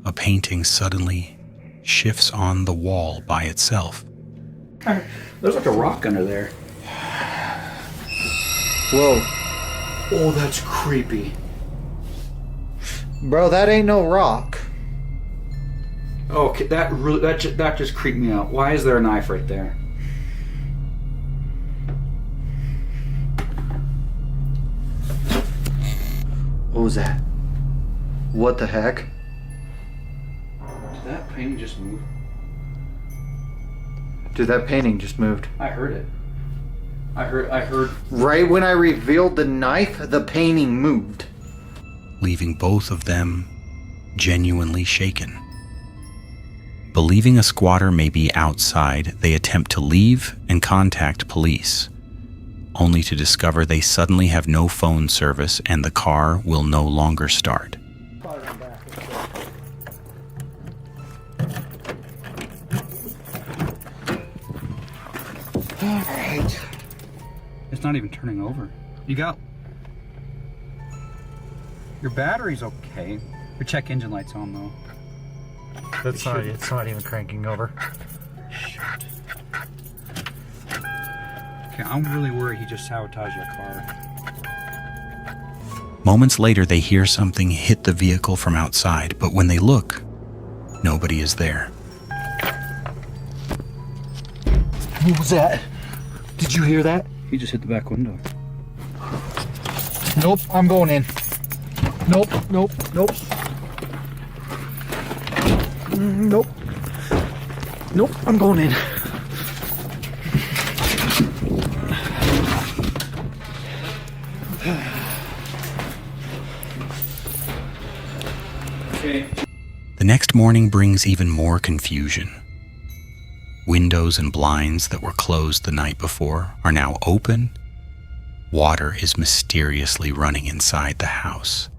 a painting suddenly shifts on the wall by itself. There's like a rock under there. Whoa. Oh, that's creepy. Bro, that ain't no rock. Okay, that just creeped me out. Why is there a knife right there? What was that? What the heck? Did that painting just move? Dude, that painting just moved. I heard it. I heard. Right when I revealed the knife, the painting moved. Leaving both of them genuinely shaken. Believing a squatter may be outside, they attempt to leave and contact police, only to discover they suddenly have no phone service and the car will no longer start. Alright. It's not even turning over. You got... Your battery's okay. Your check engine light's on though. It's not even cranking over. Shit. Okay, I'm really worried he just sabotaged your car. Moments later, they hear something hit the vehicle from outside, but when they look, nobody is there. What was that? Did you hear that? He just hit the back window. Nope, I'm going in. Nope. Nope. Nope, I'm going in. Okay. The next morning brings even more confusion. Windows and blinds that were closed the night before are now open. Water is mysteriously running inside the house.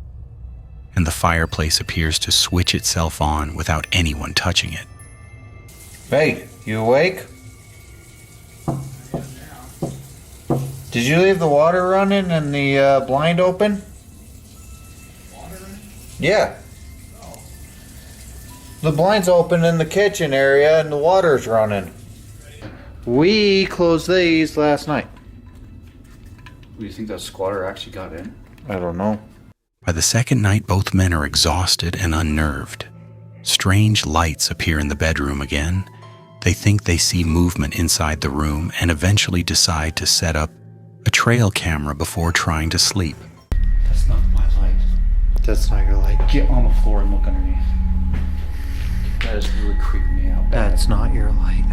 and the fireplace appears to switch itself on without anyone touching it. Hey, you awake? Did you leave the water running and the blind open? Water running? Yeah. No. The blind's open in the kitchen area and the water's running. We closed these last night. Do you think that squatter actually got in? I don't know. By the second night, both men are exhausted and unnerved. Strange lights appear in the bedroom again. They think they see movement inside the room and eventually decide to set up a trail camera before trying to sleep. That's not my light. That's not your light. Get on the floor and look underneath. That is really creeping me out. That's not your light.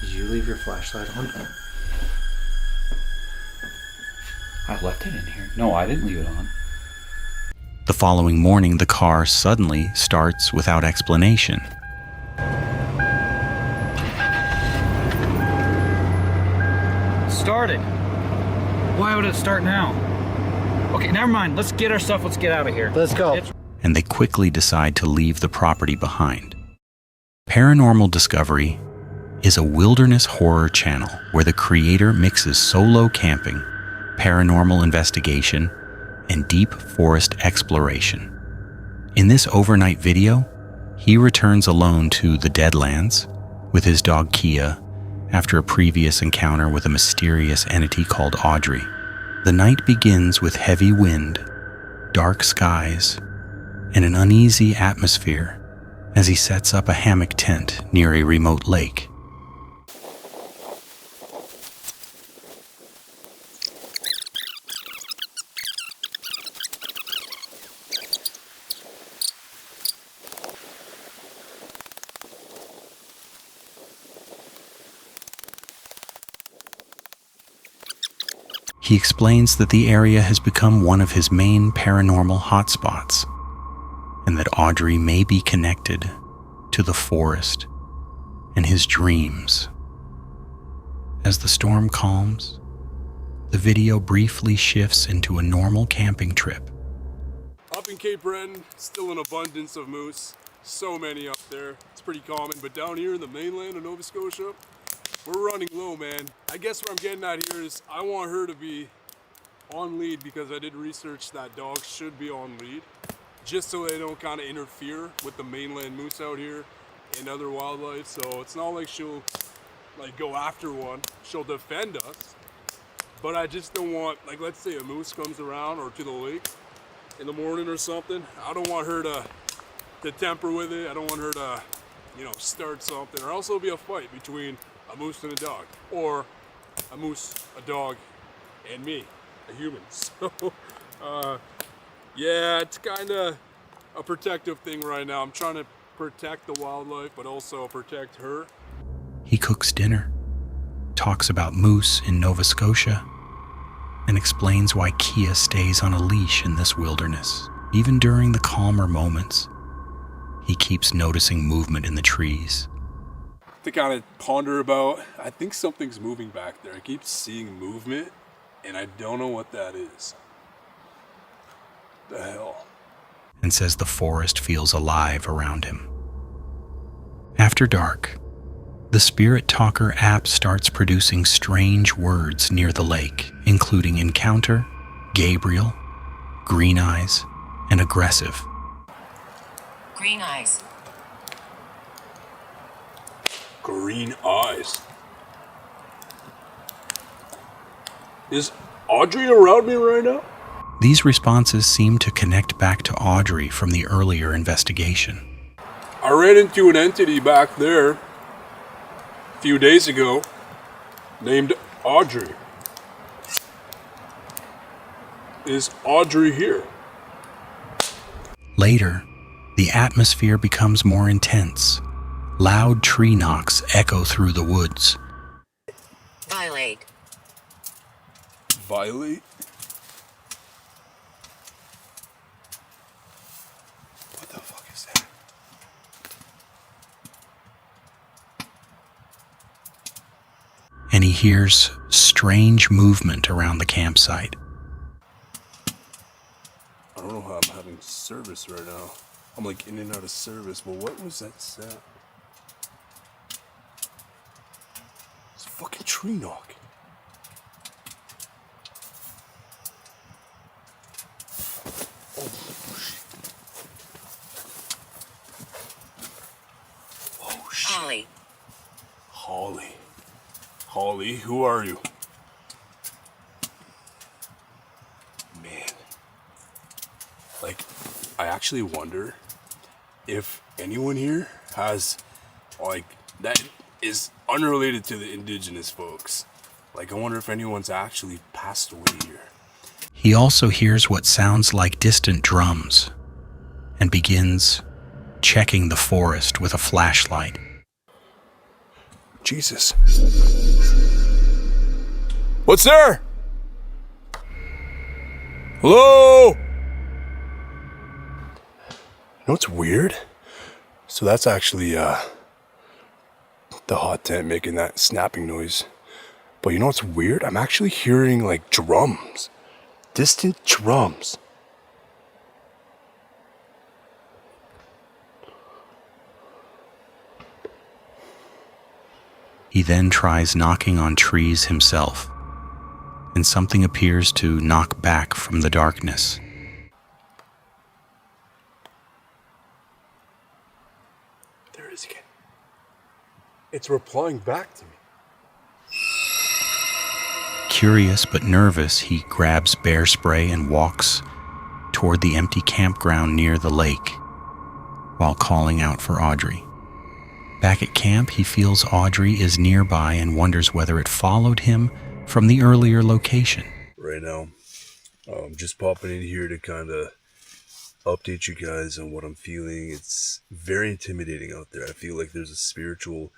Did you leave your flashlight on? I left it in here. No, I didn't leave it on. The following morning, the car suddenly starts without explanation. Started. Why would it start now? Okay, never mind. Let's get our stuff. Let's get out of here. Let's go. And they quickly decide to leave the property behind. Paranormal Discovery is a wilderness horror channel where the creator mixes solo camping, paranormal investigation, and deep forest exploration. In this overnight video, he returns alone to the Deadlands with his dog Kia after a previous encounter with a mysterious entity called Audrey. The night begins with heavy wind, dark skies, and an uneasy atmosphere as he sets up a hammock tent near a remote lake. He explains that the area has become one of his main paranormal hotspots, and that Audrey may be connected to the forest and his dreams. As the storm calms, the video briefly shifts into a normal camping trip. Up in Cape Breton, still an abundance of moose. So many up there. It's pretty common, but down here in the mainland of Nova Scotia, we're running low, man. I guess what I'm getting at here is I want her to be on lead because I did research that dogs should be on lead just so they don't kind of interfere with the mainland moose out here and other wildlife. So it's not like she'll like go after one. She'll defend us. But I just don't want, like, let's say a moose comes around or to the lake in the morning or something. I don't want her to temper with it. I don't want her to, start something, or else it'll be a fight between a moose and a dog, or a moose, a dog, and me, a human. So, yeah, it's kind of a protective thing right now. I'm trying to protect the wildlife, but also protect her. He cooks dinner, talks about moose in Nova Scotia, and explains why Kia stays on a leash in this wilderness. Even during the calmer moments, he keeps noticing movement in the trees. To kind of ponder about, I think something's moving back there. I keep seeing movement, and I don't know what that is. The hell? And says the forest feels alive around him. After dark, the Spirit Talker app starts producing strange words near the lake, including encounter, Gabriel, green eyes, and aggressive. Green eyes. Green eyes. Is Audrey around me right now? These responses seem to connect back to Audrey from the earlier investigation. I ran into an entity back there a few days ago named Audrey. Is Audrey here? Later, the atmosphere becomes more intense. Loud tree knocks echo through the woods. Violate. Violate? What the fuck is that? And he hears strange movement around the campsite. I don't know how I'm having service right now. I'm like in and out of service, but what was that sound? It's a fucking tree knock. Oh shit. Oh shit. Holly. Holly. Holly, who are you? Man. Like, I actually wonder if anyone here has, like, that is unrelated to the indigenous folks. Like, I wonder if anyone's actually passed away here. He also hears what sounds like distant drums and begins checking the forest with a flashlight. Jesus. What's there? Hello? You know what's weird? So that's actually the hot tent making that snapping noise. But you know what's weird? I'm actually hearing like drums. Distant drums. He then tries knocking on trees himself, and something appears to knock back from the darkness. There it is again. It's replying back to me. Curious but nervous, he grabs bear spray and walks toward the empty campground near the lake while calling out for Audrey. Back at camp, he feels Audrey is nearby and wonders whether it followed him from the earlier location. Right now, just popping in here to kind of update you guys on what I'm feeling. It's very intimidating out there. I feel like there's a spiritual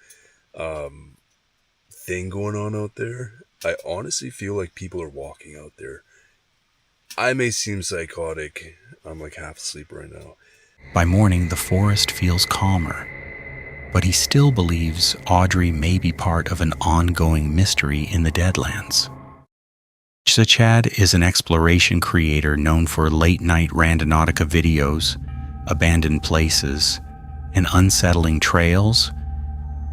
thing going on out there. I honestly feel like people are walking out there. I may seem psychotic. I'm like half asleep right now. By morning, the forest feels calmer, but he still believes Audrey may be part of an ongoing mystery in the Deadlands. Chad is an exploration creator known for late-night randonautica videos, abandoned places, and unsettling trails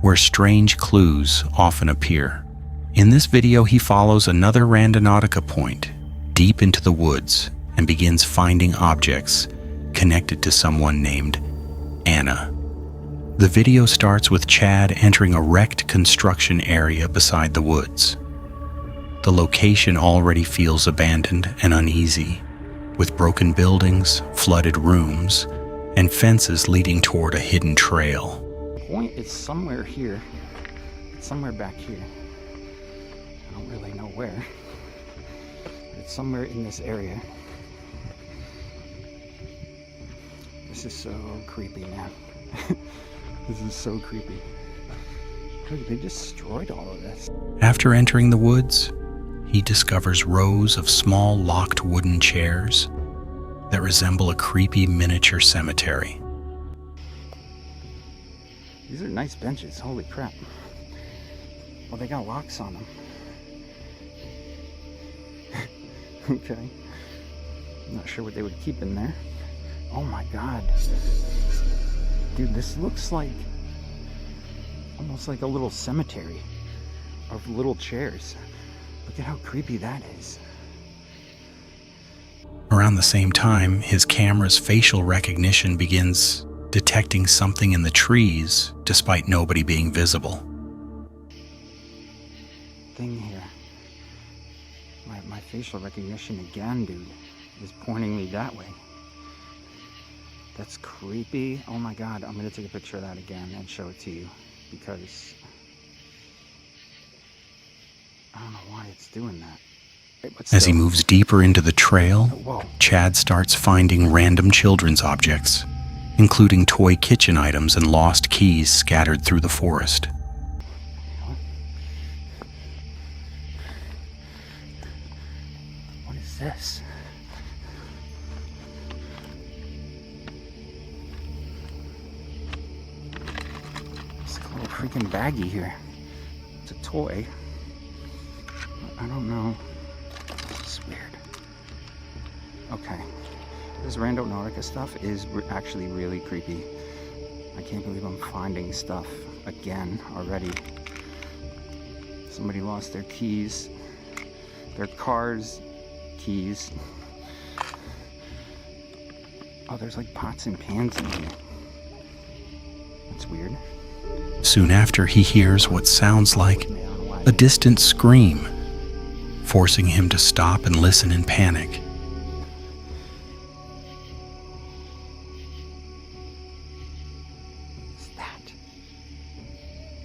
where strange clues often appear. In this video, he follows another randonautica point deep into the woods and begins finding objects connected to someone named Anna. The video starts with Chad entering a wrecked construction area beside the woods. The location already feels abandoned and uneasy, with broken buildings, flooded rooms, and fences leading toward a hidden trail. The point is somewhere here. It's somewhere back here. I don't really know where. But it's somewhere in this area. This is so creepy, man. This is so creepy. Look, they destroyed all of this. After entering the woods, he discovers rows of small locked wooden chairs that resemble a creepy miniature cemetery. These are nice benches, holy crap. Well, they got locks on them. Okay. I'm not sure what they would keep in there. Oh my god. Dude, this looks like almost like a little cemetery of little chairs. Look at how creepy that is. Around the same time, his camera's facial recognition begins detecting something in the trees despite nobody being visible. Thing here. My facial recognition again, dude, is pointing me that way. That's creepy. Oh my god, I'm gonna take a picture of that again and show it to you because I don't know why it's doing that. As he moves deeper into the trail, Chad starts finding random children's objects, including toy kitchen items and lost keys scattered through the forest. What is this? It's like a little freaking baggie here. It's a toy. I don't know. It's weird. Okay. This Rando Nautica stuff is actually really creepy. I can't believe I'm finding stuff again already. Somebody lost their keys. Their car's keys. Oh, there's like pots and pans in here. That's weird. Soon after, he hears what sounds like a distant scream, forcing him to stop and listen in panic. What's that?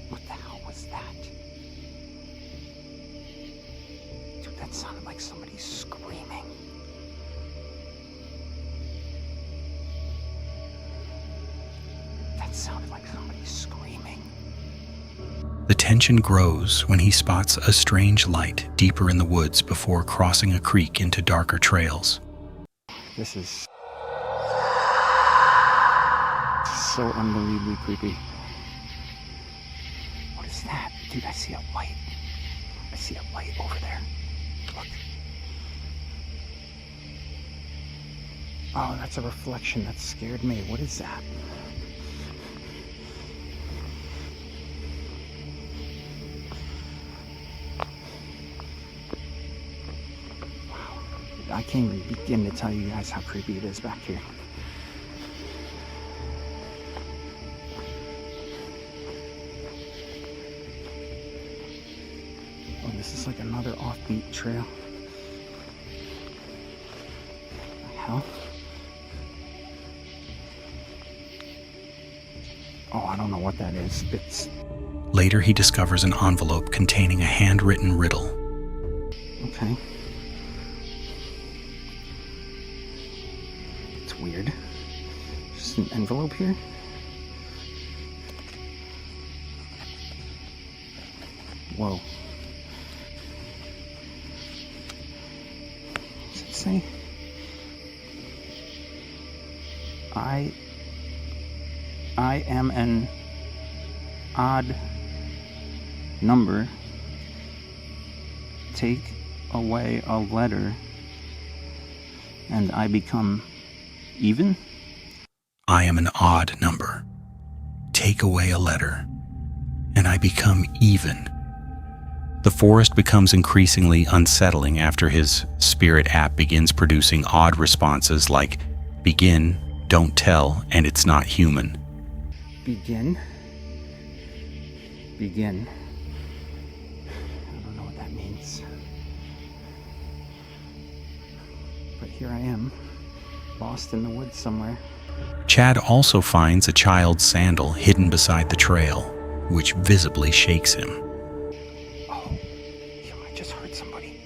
What the hell was that? Dude, that sounded like somebody screaming. That sounded like somebody screaming. The tension grows when he spots a strange light deeper in the woods before crossing a creek into darker trails. This is so unbelievably creepy. What is that? Dude, I see a light. I see a light over there. Look. Oh, that's a reflection. That scared me. What is that? I can't even begin to tell you guys how creepy it is back here. Oh, this is like another offbeat trail. What the hell? Oh, I don't know what that is. Later, he discovers an envelope containing a handwritten riddle. Okay. Weird. Just an envelope here. Whoa. What's it say? I am an odd number. Take away a letter and I become even? I am an odd number. Take away a letter, and I become even. The forest becomes increasingly unsettling after his spirit app begins producing odd responses like begin, don't tell, and it's not human. Begin? Begin. I don't know what that means. But here I am. Lost in the woods somewhere. Chad also finds a child's sandal hidden beside the trail, which visibly shakes him. Oh, yo, I just heard somebody.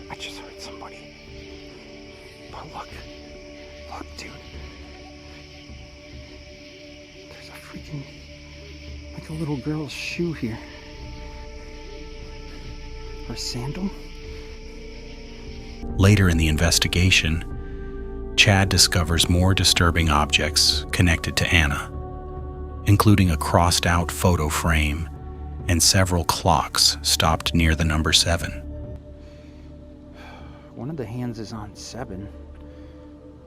I just heard somebody. But look, dude. There's a freaking, like a little girl's shoe here. Her sandal? Later in the investigation, Chad discovers more disturbing objects connected to Anna, including a crossed-out photo frame and several clocks stopped near the number 7. One of the hands is on 7.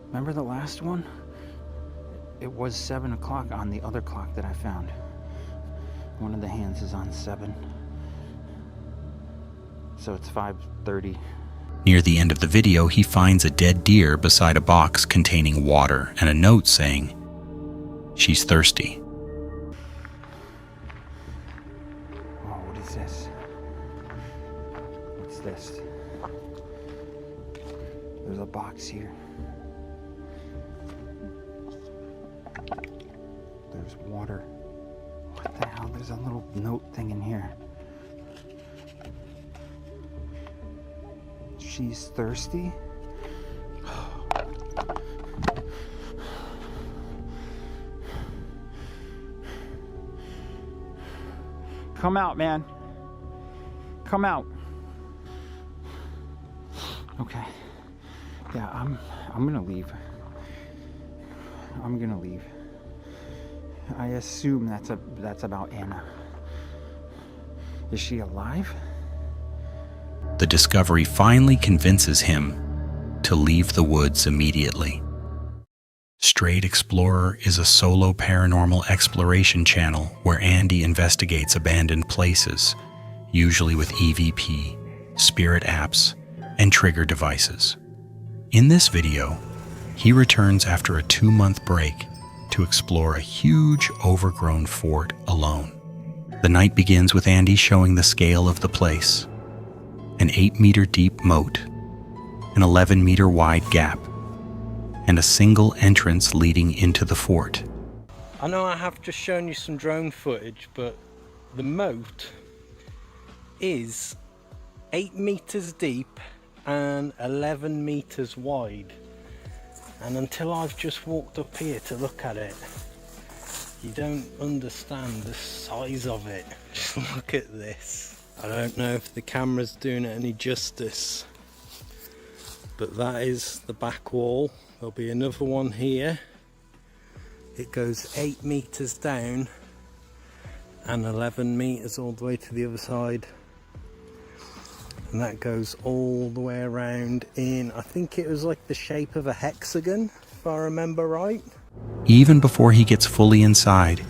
Remember the last one? It was 7 o'clock on the other clock that I found. One of the hands is on 7. So it's 5:30. Near the end of the video, he finds a dead deer beside a box containing water and a note saying, "She's thirsty." Oh, what is this? What's this? There's a box here. There's water. What the hell? There's a little note thing in here. she's thirsty. Come out, man. Come out. Okay. Yeah, I'm gonna leave. I'm gonna leave. I assume that's about Anna. Is she alive? The discovery finally convinces him to leave the woods immediately. Strayed Explorer is a solo paranormal exploration channel where Andy investigates abandoned places, usually with EVP, spirit apps, and trigger devices. In this video, he returns after a 2-month break to explore a huge overgrown fort alone. The night begins with Andy showing the scale of the place: an 8-meter deep moat, an 11-meter wide gap, and a single entrance leading into the fort. I know I have just shown you some drone footage, but the moat is 8 meters deep and 11 meters wide. And until I've just walked up here to look at it, you don't understand the size of it. Just look at this. I don't know if the camera's doing it any justice, but that is the back wall. There'll be another one here. It goes 8 meters down and 11 meters all the way to the other side. And that goes all the way around in, I think it was like the shape of a hexagon, if I remember right. Even before he gets fully inside,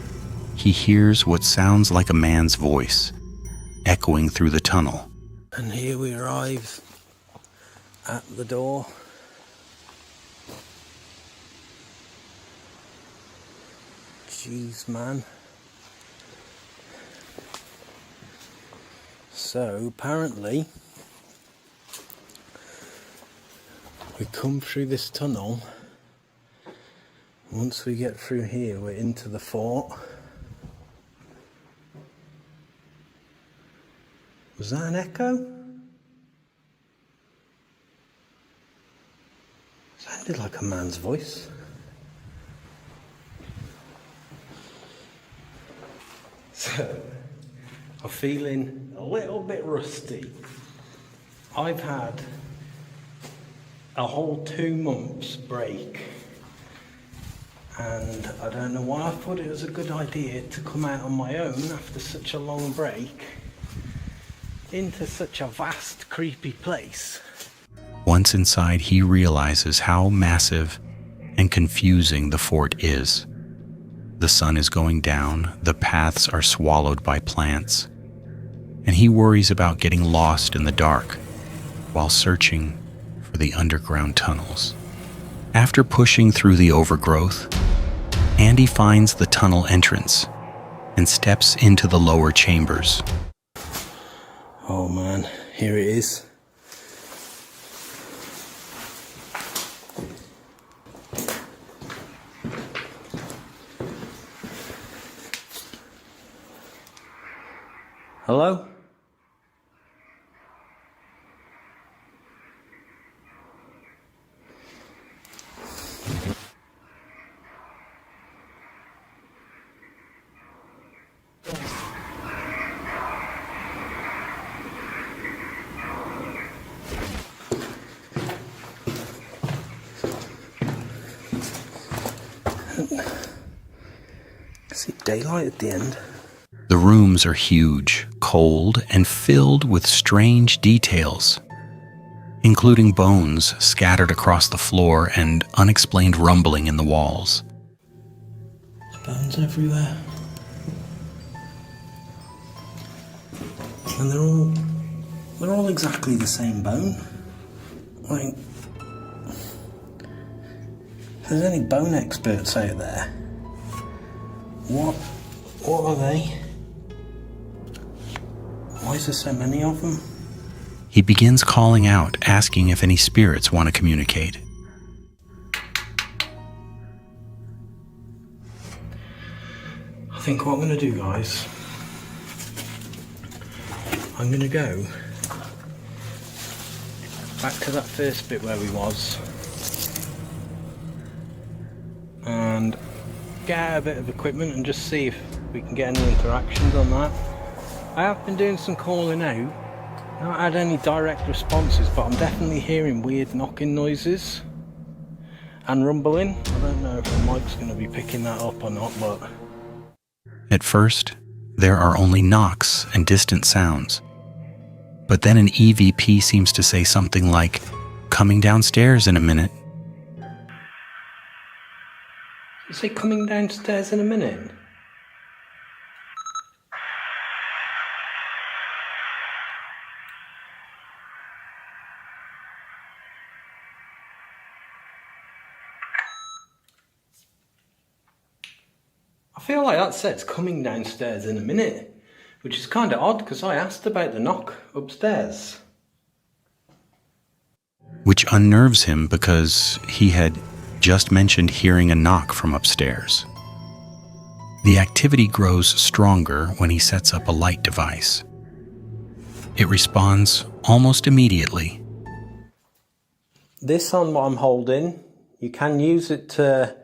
he hears what sounds like a man's voice echoing through the tunnel. And here we arrive at the door. Jeez, man. So apparently we come through this tunnel. Once we get through here, we're into the fort. Was that an echo? Sounded like a man's voice. So, I'm feeling a little bit rusty. I've had a whole 2 months break, and I don't know why I thought it was a good idea to come out on my own after such a long break into such a vast, creepy place. Once inside, he realizes how massive and confusing the fort is. The sun is going down, the paths are swallowed by plants, and he worries about getting lost in the dark while searching for the underground tunnels. After pushing through the overgrowth, Andy finds the tunnel entrance and steps into the lower chambers. Oh man, here it is. Hello? See daylight at the end. The rooms are huge, cold, and filled with strange details, including bones scattered across the floor and unexplained rumbling in the walls. Bones everywhere. And they're all exactly the same bone. Like, if there's any bone experts out there, what are they? Why is there so many of them? He begins calling out, asking if any spirits want to communicate. I think what I'm going to do, guys, I'm going to go back to that first bit where we was and get out a bit of equipment and just see if we can get any interactions on that. I have been doing some calling out, not had any direct responses, but I'm definitely hearing weird knocking noises and rumbling. I don't know if the mic's going to be picking that up or not, but... At first, there are only knocks and distant sounds. But then an EVP seems to say something like, "Coming downstairs in a minute." You say coming downstairs in a minute? I feel like that says coming downstairs in a minute, which is kind of odd because I asked about the knock upstairs. Which unnerves him because he had just mentioned hearing a knock from upstairs. The activity grows stronger when he sets up a light device. It responds almost immediately. This on what I'm holding, you can use it to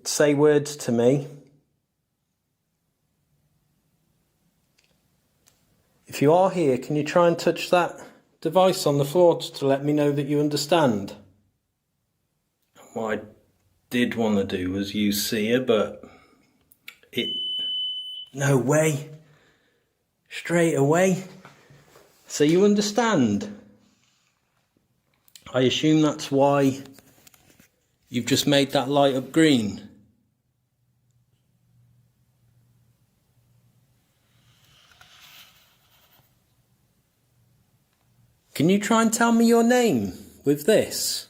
say words to me. If you are here, can you try and touch that device on the floor to let me know that you understand? What I did want to do was use seer, but no way. Straight away. So you understand? I assume that's why you've just made that light up green. Can you try and tell me your name with this?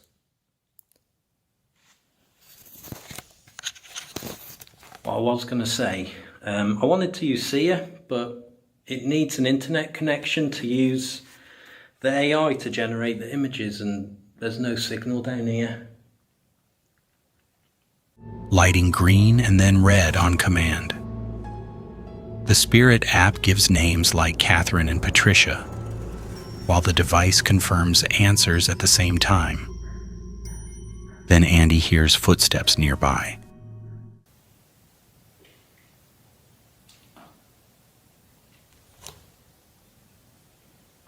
What I was going to say, I wanted to use seer, but it needs an internet connection to use the AI to generate the images, and there's no signal down here. Lighting green and then red on command. The Spirit app gives names like Catherine and Patricia, while the device confirms answers at the same time. Then Andy hears footsteps nearby.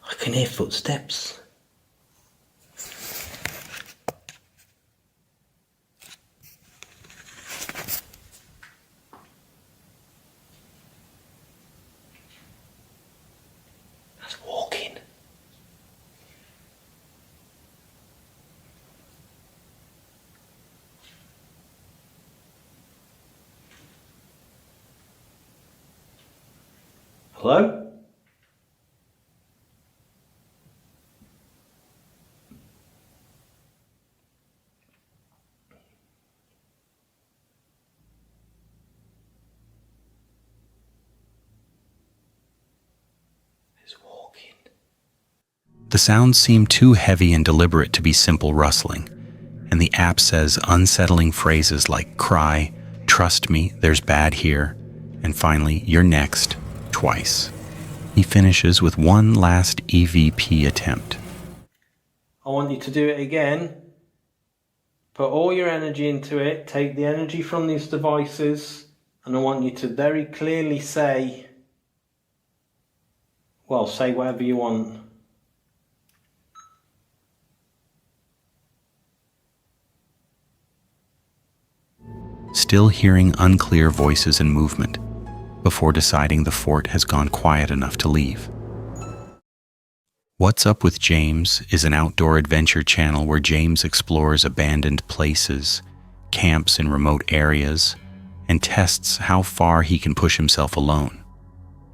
I can hear footsteps. That's walking. Hello? The sounds seem too heavy and deliberate to be simple rustling, and the app says unsettling phrases like "cry," "trust me, there's bad here," and finally, "you're next," twice. He finishes with one last EVP attempt. I want you to do it again. Put all your energy into it, take the energy from these devices, and I want you to very clearly say, well, say whatever you want. Still hearing unclear voices and movement, before deciding the fort has gone quiet enough to leave. What's Up with James is an outdoor adventure channel where James explores abandoned places, camps in remote areas, and tests how far he can push himself alone.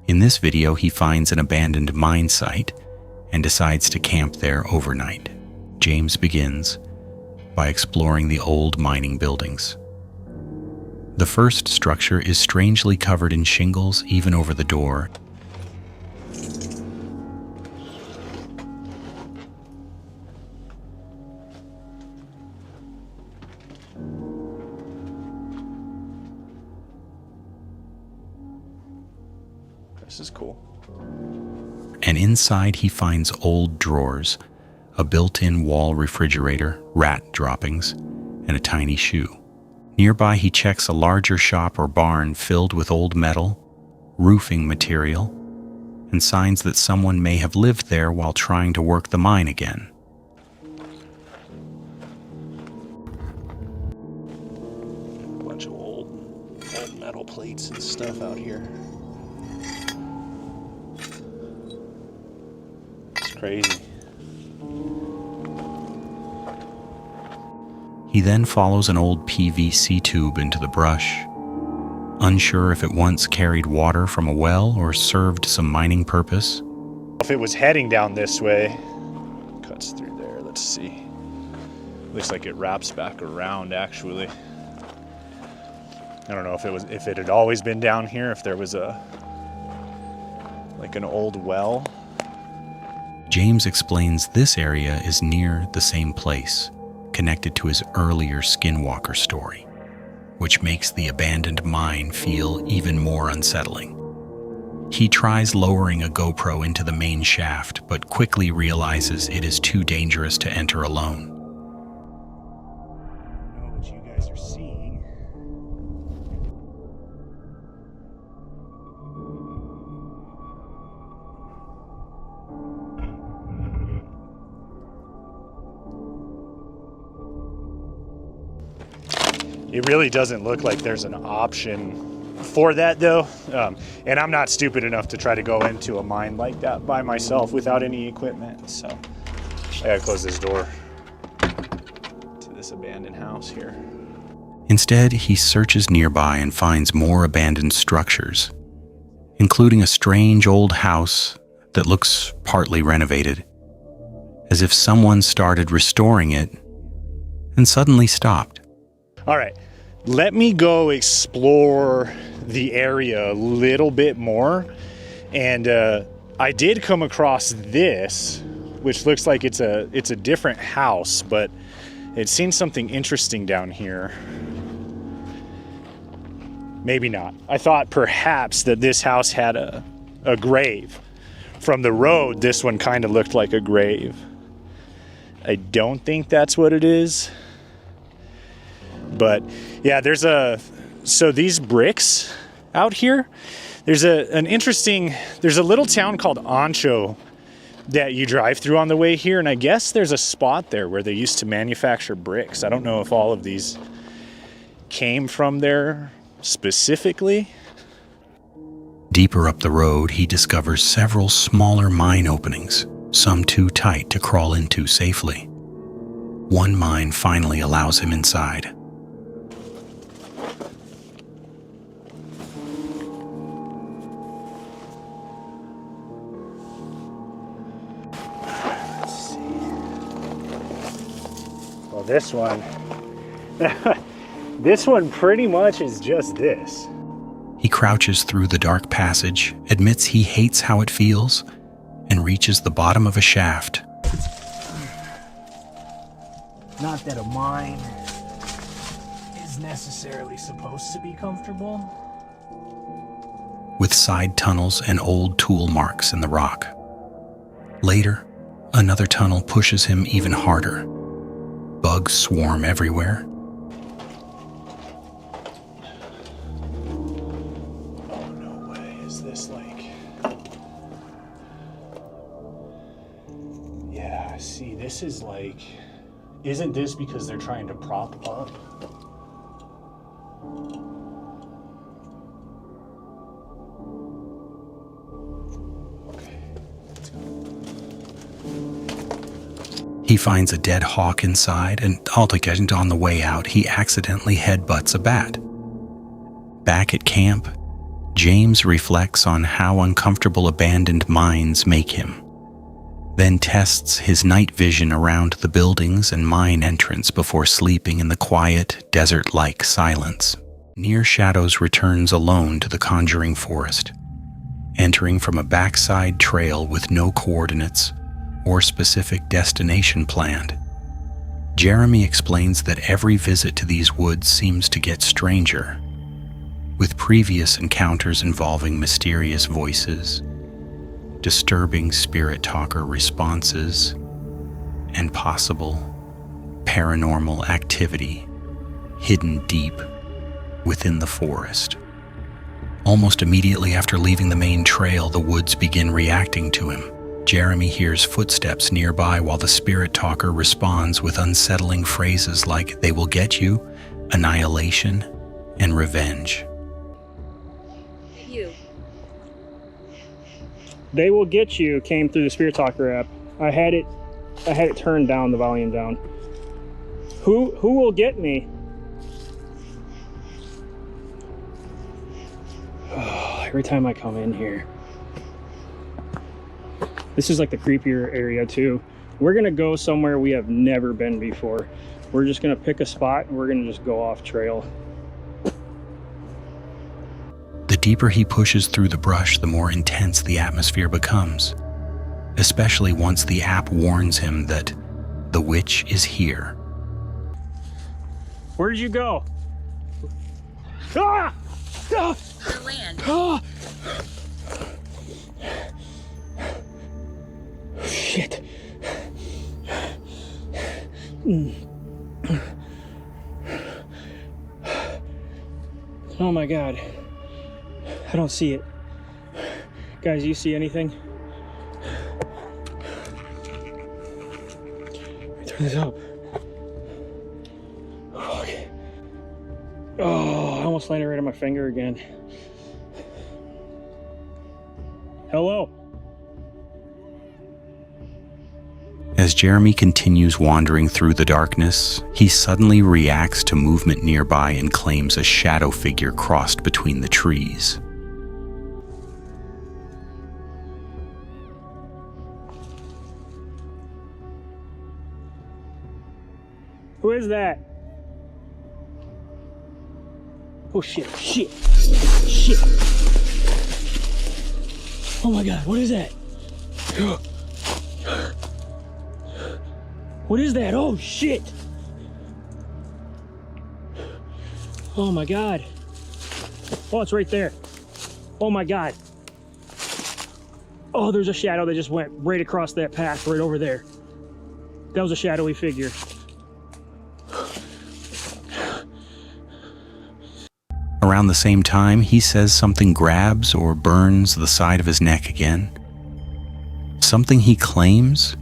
In this video, he finds an abandoned mine site and decides to camp there overnight. James begins by exploring the old mining buildings. The first structure is strangely covered in shingles even over the door. This is cool. and inside he finds old drawers, a built-in wall refrigerator, rat droppings, and a tiny shoe. Nearby he checks a larger shop or barn filled with old metal, roofing material, and signs that someone may have lived there while trying to work the mine again. A bunch of old metal plates and stuff out here. It's crazy. He then follows an old PVC tube into the brush, unsure if it once carried water from a well or served some mining purpose. If it was heading down this way, cuts through there, let's see. Looks like it wraps back around actually. I don't know if it had always been down here, if there was like an old well. James explains this area is near the same place, connected to his earlier Skinwalker story, which makes the abandoned mine feel even more unsettling. He tries lowering a GoPro into the main shaft, but quickly realizes it is too dangerous to enter alone. I don't know what you guys are seeing. It really doesn't look like there's an option for that though. And I'm not stupid enough to try to go into a mine like that by myself without any equipment. So I gotta close this door to this abandoned house here. Instead, he searches nearby and finds more abandoned structures, including a strange old house that looks partly renovated, as if someone started restoring it and suddenly stopped. All right, let me go explore the area a little bit more. And I did come across this, which looks like it's a different house, but it's seen something interesting down here. Maybe not. I thought perhaps that this house had a grave. From the road, this one kind of looked like a grave. I don't think that's what it is. But yeah, so these bricks out here, there's a little town called Ancho that you drive through on the way here. And I guess there's a spot there where they used to manufacture bricks. I don't know if all of these came from there specifically. Deeper up the road, he discovers several smaller mine openings, some too tight to crawl into safely. One mine finally allows him inside. Well, this one pretty much is just this. He crouches through the dark passage, admits he hates how it feels, and reaches the bottom of a shaft. Not that a mine is necessarily supposed to be comfortable. With side tunnels and old tool marks in the rock. Later, another tunnel pushes him even harder. Bugs swarm everywhere. Oh, no way. Is this like... Yeah, see, this is like... Isn't this because they're trying to prop up? He finds a dead hawk inside, and altogether on the way out, he accidentally headbutts a bat. Back at camp, James reflects on how uncomfortable abandoned mines make him, then tests his night vision around the buildings and mine entrance before sleeping in the quiet, desert-like silence. Near Shadows returns alone to the conjuring forest, entering from a backside trail with no coordinates or specific destination planned. Jeremy explains that every visit to these woods seems to get stranger, with previous encounters involving mysterious voices, disturbing spirit talker responses, and possible paranormal activity hidden deep within the forest. Almost immediately after leaving the main trail, the woods begin reacting to him. Jeremy hears footsteps nearby while the spirit talker responds with unsettling phrases like, "They will get you," "annihilation," and "revenge." You. "They will get you" came through the Spirit Talker app. I had it turned down, the volume down. Who will get me? Oh, every time I come in here. This is like the creepier area too. We're gonna go somewhere we have never been before. We're just gonna pick a spot and we're gonna just go off trail. The deeper he pushes through the brush, the more intense the atmosphere becomes, especially once the app warns him that the witch is here. Where did you go? Ah! Ah! The land. Ah! Shit. Oh my God. I don't see it. Guys, you see anything? Turn this up. Fuck. Oh, I almost landed right on my finger again. Hello? As Jeremy continues wandering through the darkness, he suddenly reacts to movement nearby and claims a shadow figure crossed between the trees. Who is that? Oh shit, shit, shit. Oh my God, what is that? What is that? Oh shit. Oh my God. Oh, it's right there. Oh my God. Oh, there's a shadow that just went right across that path right over there. That was a shadowy figure. Around the same time, he says something grabs or burns the side of his neck again. Something he claims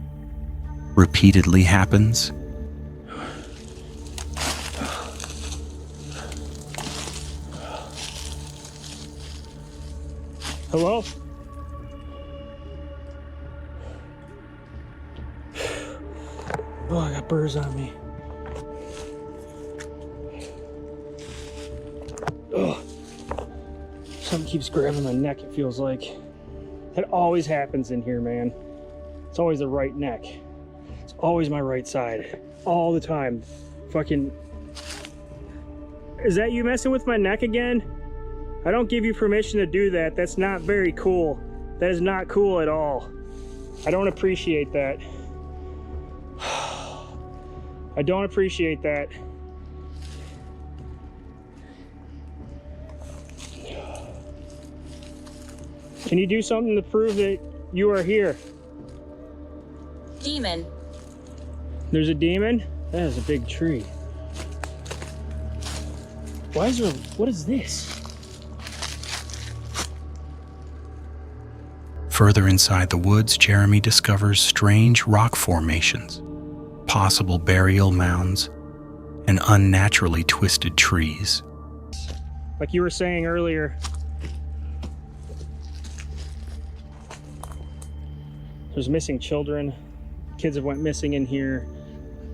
repeatedly happens. Hello? Oh, I got burrs on me. Ugh. Something keeps grabbing my neck, it feels like. That always happens in here, man. It's always the right neck. It's always my right side. All the time. Fucking... Is that you messing with my neck again? I don't give you permission to do that. That's not very cool. That is not cool at all. I don't appreciate that. I don't appreciate that. Can you do something to prove that you are here? Demon. There's a demon? That is a big tree. Why is there... What is this? Further inside the woods, Jeremy discovers strange rock formations, possible burial mounds, and unnaturally twisted trees. Like you were saying earlier, there's missing children. Kids have went missing in here.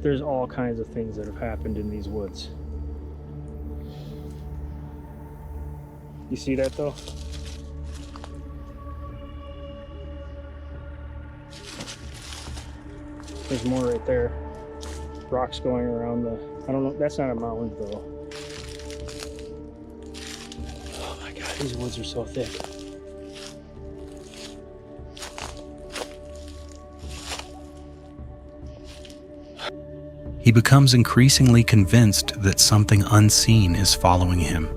There's all kinds of things that have happened in these woods. You see that though? There's more right there. Rocks going around the... I don't know. That's not a mountain though. Oh my God, these woods are so thick. He becomes increasingly convinced that something unseen is following him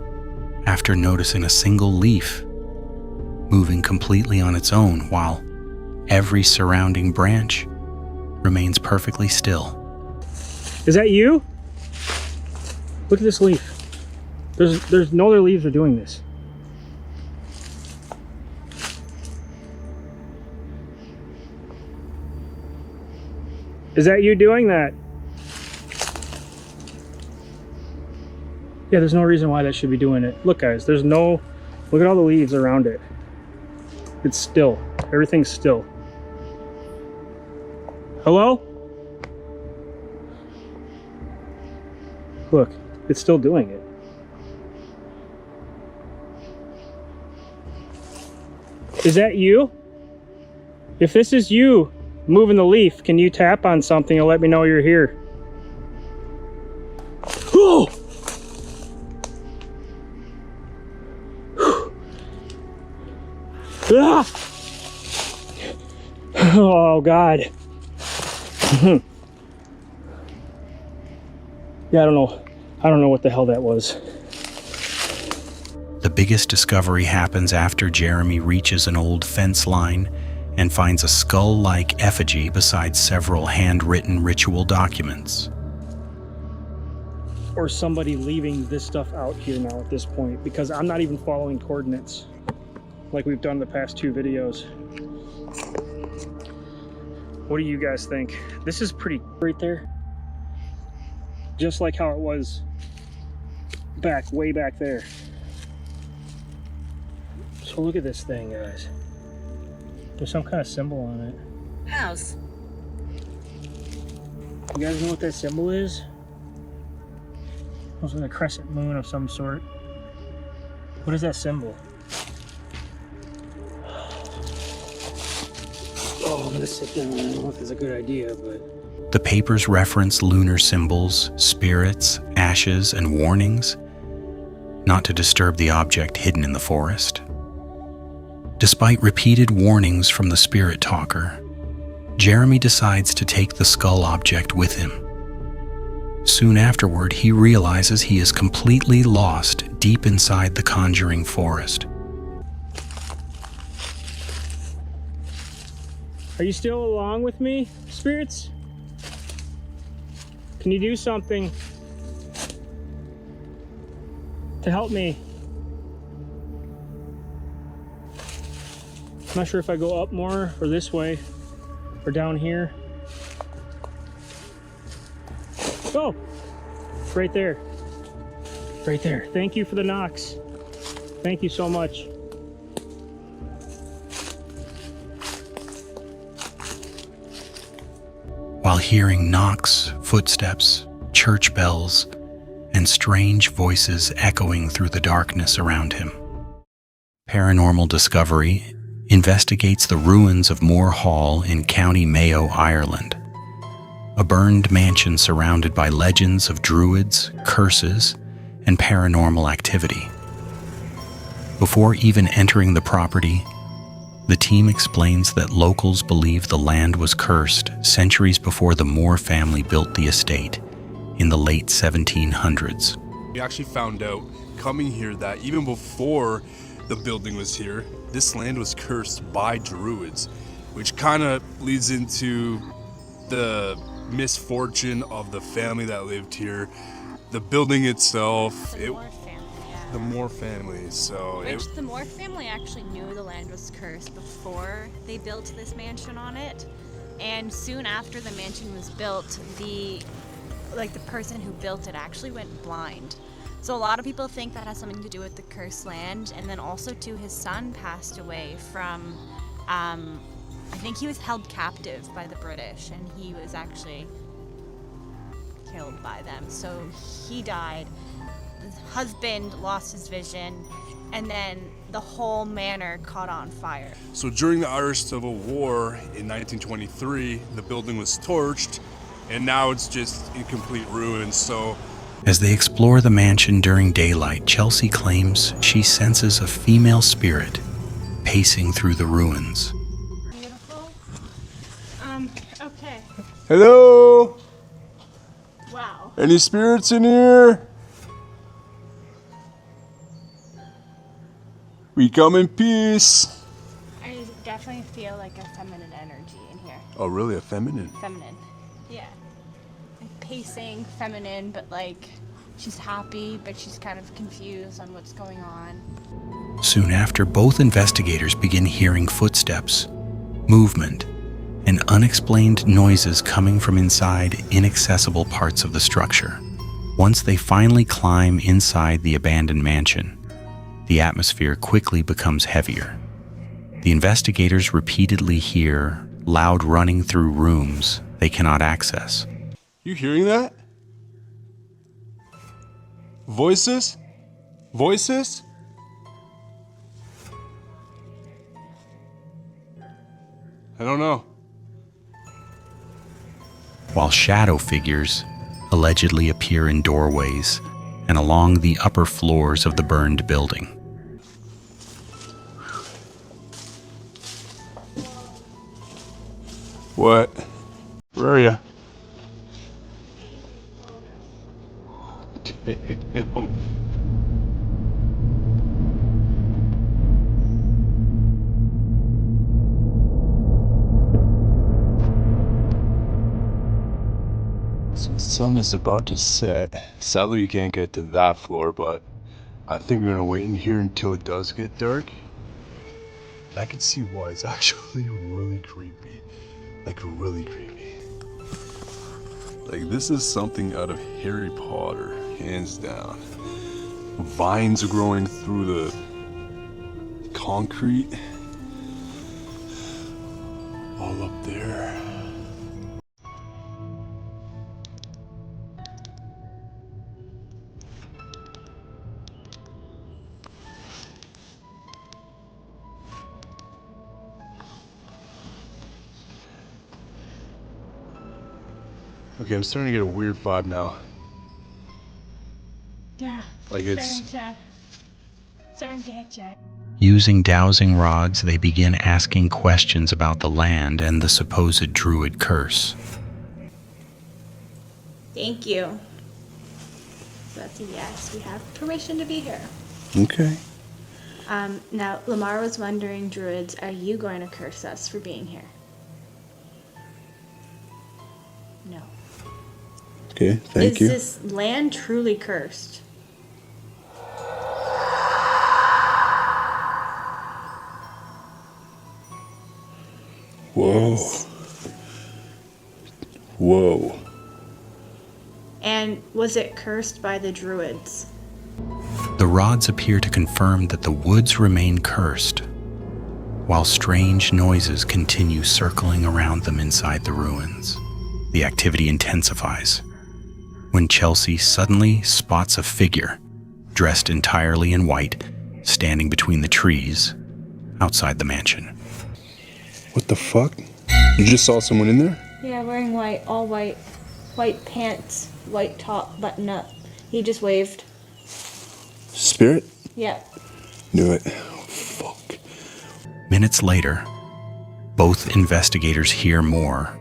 after noticing a single leaf moving completely on its own while every surrounding branch remains perfectly still. Is that you? Look at this leaf. There's no other leaves are doing this. Is that you doing that? Yeah, there's no reason why that should be doing it. Look guys, look at all the leaves around it. It's still. Everything's still. Hello? Look, it's still doing it. Is that you? If this is you moving the leaf, can you tap on something and let me know you're here? Oh! Ah! Oh God. Yeah, I don't know what the hell that was. The biggest discovery happens after Jeremy reaches an old fence line and finds a skull-like effigy beside several handwritten ritual documents. Or somebody leaving this stuff out here now at this point, because I'm not even following coordinates like we've done the past 2 videos. What do you guys think? This is pretty right there. Just like how it was way back there. So look at this thing, guys. There's some kind of symbol on it. House. You guys know what that symbol is? It was like a crescent moon of some sort. What is that symbol? Oh, I'm gonna sit down. I don't know if it's a good idea, but... The papers reference lunar symbols, spirits, ashes, and warnings, not to disturb the object hidden in the forest. Despite repeated warnings from the spirit talker, Jeremy decides to take the skull object with him. Soon afterward, he realizes he is completely lost deep inside the conjuring forest. Are you still along with me, spirits? Can you do something to help me? I'm not sure if I go up more or this way or down here. Oh, right there. Right there. Thank you for the knocks. Thank you so much. While hearing knocks, footsteps, church bells, and strange voices echoing through the darkness around him. Paranormal Discovery investigates the ruins of Moor Hall in County Mayo, Ireland, a burned mansion surrounded by legends of druids, curses, and paranormal activity. Before even entering the property, the team explains that locals believe the land was cursed centuries before the Moore family built the estate in the late 1700s. We actually found out coming here that even before the building was here, this land was cursed by druids, which kind of leads into the misfortune of the family that lived here. The building itself, the Moore family, so the Moore family actually knew the land was cursed before they built this mansion on it, and soon after the mansion was built, the person who built it actually went blind. So a lot of people think that has something to do with the cursed land, and then also too, his son passed away from, I think he was held captive by the British, and he was actually killed by them. So he died. The husband lost his vision, and then the whole manor caught on fire. So during the Irish Civil War in 1923, the building was torched, and now it's just in complete ruins. So as they explore the mansion during daylight, Chelsea claims she senses a female spirit pacing through the ruins. Okay. hello? Wow. Any spirits in here? We come in peace. I definitely definitely feel like a feminine energy in here. Oh, really? A feminine? Feminine. Yeah. Like pacing, feminine, but like she's happy, but she's kind of confused on what's going on. Soon after, both investigators begin hearing footsteps, movement, and unexplained noises coming from inside inaccessible parts of the structure. Once they finally climb inside the abandoned mansion, the atmosphere quickly becomes heavier. The investigators repeatedly hear loud running through rooms they cannot access. You hearing that? Voices? Voices? I don't know. While shadow figures allegedly appear in doorways and along the upper floors of the burned building. What? Where are you? So the sun is about to set. Sadly, you can't get to that floor, but I think we're gonna wait in here until it does get dark. I can see why it's actually really creepy. Like, really creepy. Like, this is something out of Harry Potter, hands down. Vines growing through the concrete. All up there. Okay, I'm starting to get a weird vibe now. Yeah. Like it's... Starting to hit you. Using dowsing rods, they begin asking questions about the land and the supposed druid curse. Thank you. That's a yes. We have permission to be here. Okay. Now, Lamar was wondering, druids, are you going to curse us for being here? No. Okay, thank you. Is this land truly cursed? Whoa. Yes. Whoa. And was it cursed by the druids? The rods appear to confirm that the woods remain cursed, while strange noises continue circling around them inside the ruins. The activity intensifies when Chelsea suddenly spots a figure dressed entirely in white standing between the trees outside the mansion. What the fuck? You just saw someone in there? Yeah, wearing white, all white. White pants, white top, button up. He just waved. Spirit? Yeah. Knew it. Minutes later, both investigators hear more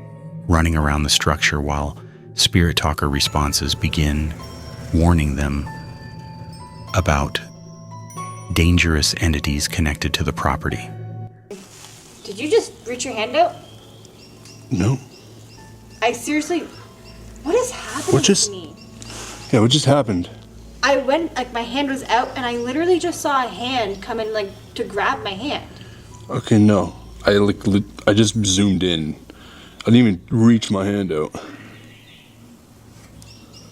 running around the structure while Spirit Talker responses begin warning them about dangerous entities connected to the property. Did you just reach your hand out? No. I seriously... What is happening to me? Yeah, what just happened? I went, like, my hand was out, and I literally just saw a hand come in, like, to grab my hand. Okay, no. I just zoomed in. I didn't even reach my hand out.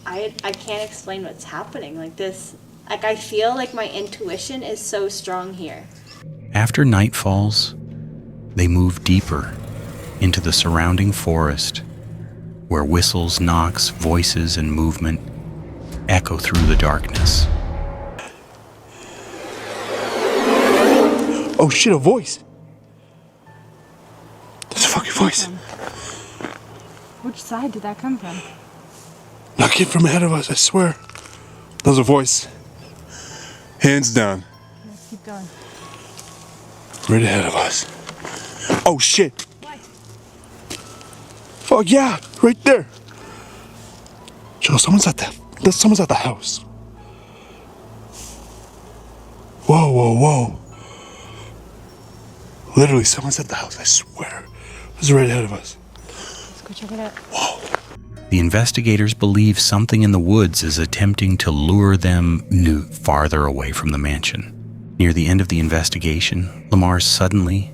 I can't explain what's happening. Like, this... Like, I feel like my intuition is so strong here. After night falls, they move deeper into the surrounding forest, where whistles, knocks, voices, and movement echo through the darkness. Oh shit, a voice! There's a fucking voice! Which side did that come from? Not came from ahead of us, I swear. There's a voice. Hands down. Let's keep going. Right ahead of us. Oh shit! What? Fuck yeah! Right there! Joe, someone's at the house. Whoa, whoa, whoa. Literally, someone's at the house, I swear. It was right ahead of us. Let's go check it out. Whoa. The investigators believe something in the woods is attempting to lure them farther away from the mansion. Near the end of the investigation, Lamar suddenly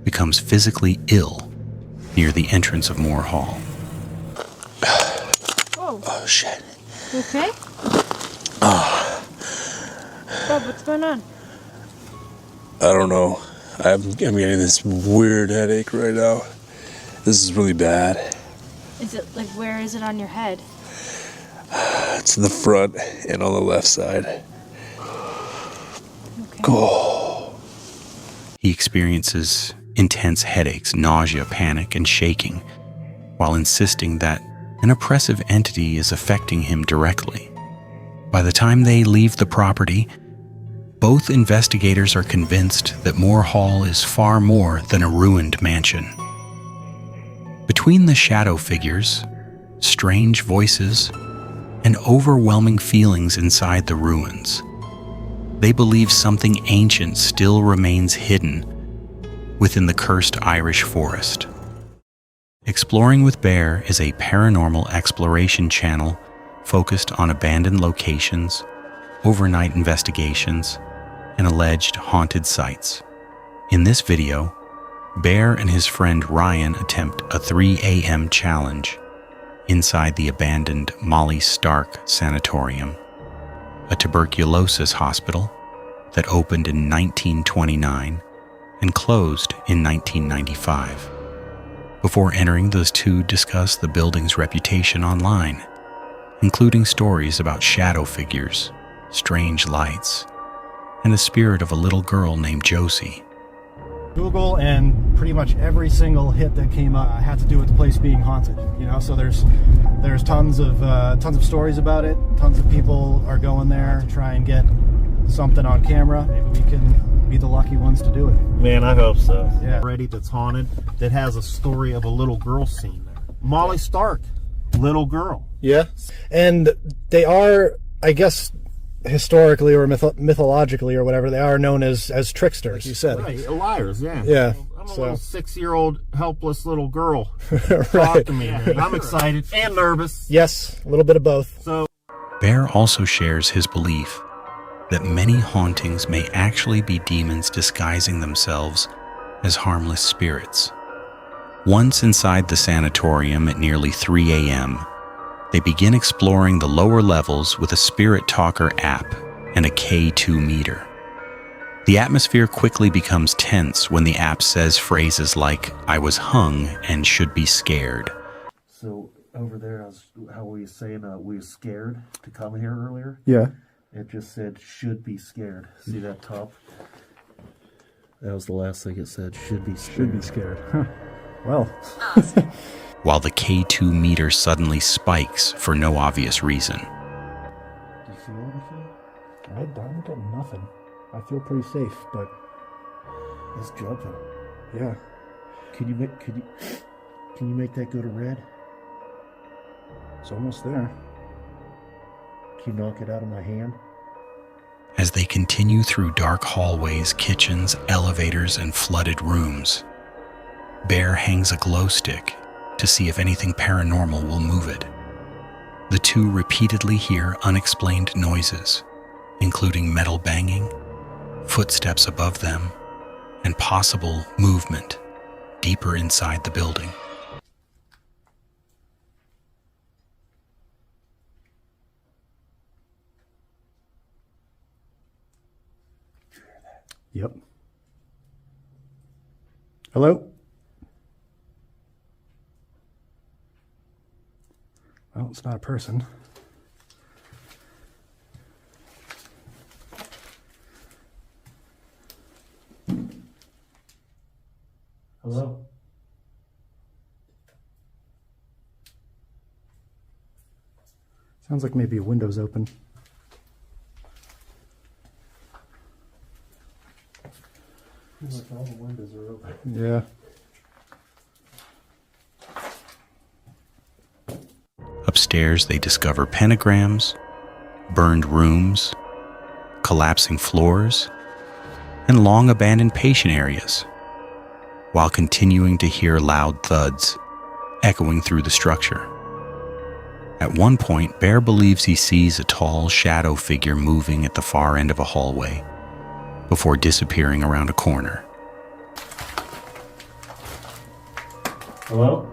becomes physically ill near the entrance of Moore Hall. Whoa. Oh, shit. You okay? Oh. Bub, what's going on? I don't know. I'm getting this weird headache right now. This is really bad. Is it like, where is it on your head? It's in the front and on the left side. Okay. Oh. He experiences intense headaches, nausea, panic, and shaking, while insisting that an oppressive entity is affecting him directly. By the time they leave the property, both investigators are convinced that Moore Hall is far more than a ruined mansion. Between the shadow figures, strange voices, and overwhelming feelings inside the ruins, they believe something ancient still remains hidden within the cursed Irish forest. Exploring with Bear is a paranormal exploration channel focused on abandoned locations, overnight investigations, and alleged haunted sites. In this video, Bear and his friend Ryan attempt a 3 a.m. challenge inside the abandoned Molly Stark Sanatorium, a tuberculosis hospital that opened in 1929 and closed in 1995. Before entering, those two discuss the building's reputation online, including stories about shadow figures, strange lights, and the spirit of a little girl named Josie. Google, and pretty much every single hit that came up had to do with the place being haunted. You know, so there's tons of stories about it. Tons of people are going there to try and get something on camera. Maybe we can be the lucky ones to do it. Man, I hope so. Yeah. Already that's haunted, that has a story of a little girl scene there. Molly Stark, little girl. Yeah, and they are, I guess, historically or mythologically or whatever, they are known as tricksters, like you said. Right, liars, yeah. Yeah. I'm a little 6-year-old helpless little girl. Right. Talk to me, man. I'm excited and nervous. Yes, a little bit of both. So Bear also shares his belief that many hauntings may actually be demons disguising themselves as harmless spirits. Once inside the sanatorium at nearly 3 a.m., they begin exploring the lower levels with a Spirit Talker app and a K2 meter. The atmosphere quickly becomes tense when the app says phrases like, "I was hung and should be scared." So over there, how were you saying we were scared to come here earlier? Yeah. It just said, should be scared. See that top? That was the last thing it said, should be scared. Should be scared. Huh. Well. While the K2 meter suddenly spikes for no obvious reason. Do you feel anything? I'm getting nothing. I feel pretty safe, but It's jumping. yeah. Can you make that go to red? It's almost there. Can you knock it out of my hand? As they continue through dark hallways, kitchens, elevators, and flooded rooms, Bear hangs a glow stick to see if anything paranormal will move it. The two repeatedly hear unexplained noises, including metal banging, footsteps above them, and possible movement deeper inside the building. Yep. Hello? Well, it's not a person. Hello? Sounds like maybe a window's open. Like all the windows are open. Yeah. Upstairs, they discover pentagrams, burned rooms, collapsing floors, and long abandoned patient areas. while continuing to hear loud thuds echoing through the structure. At one point, Bear believes he sees a tall shadow figure moving at the far end of a hallway before disappearing around a corner. Hello?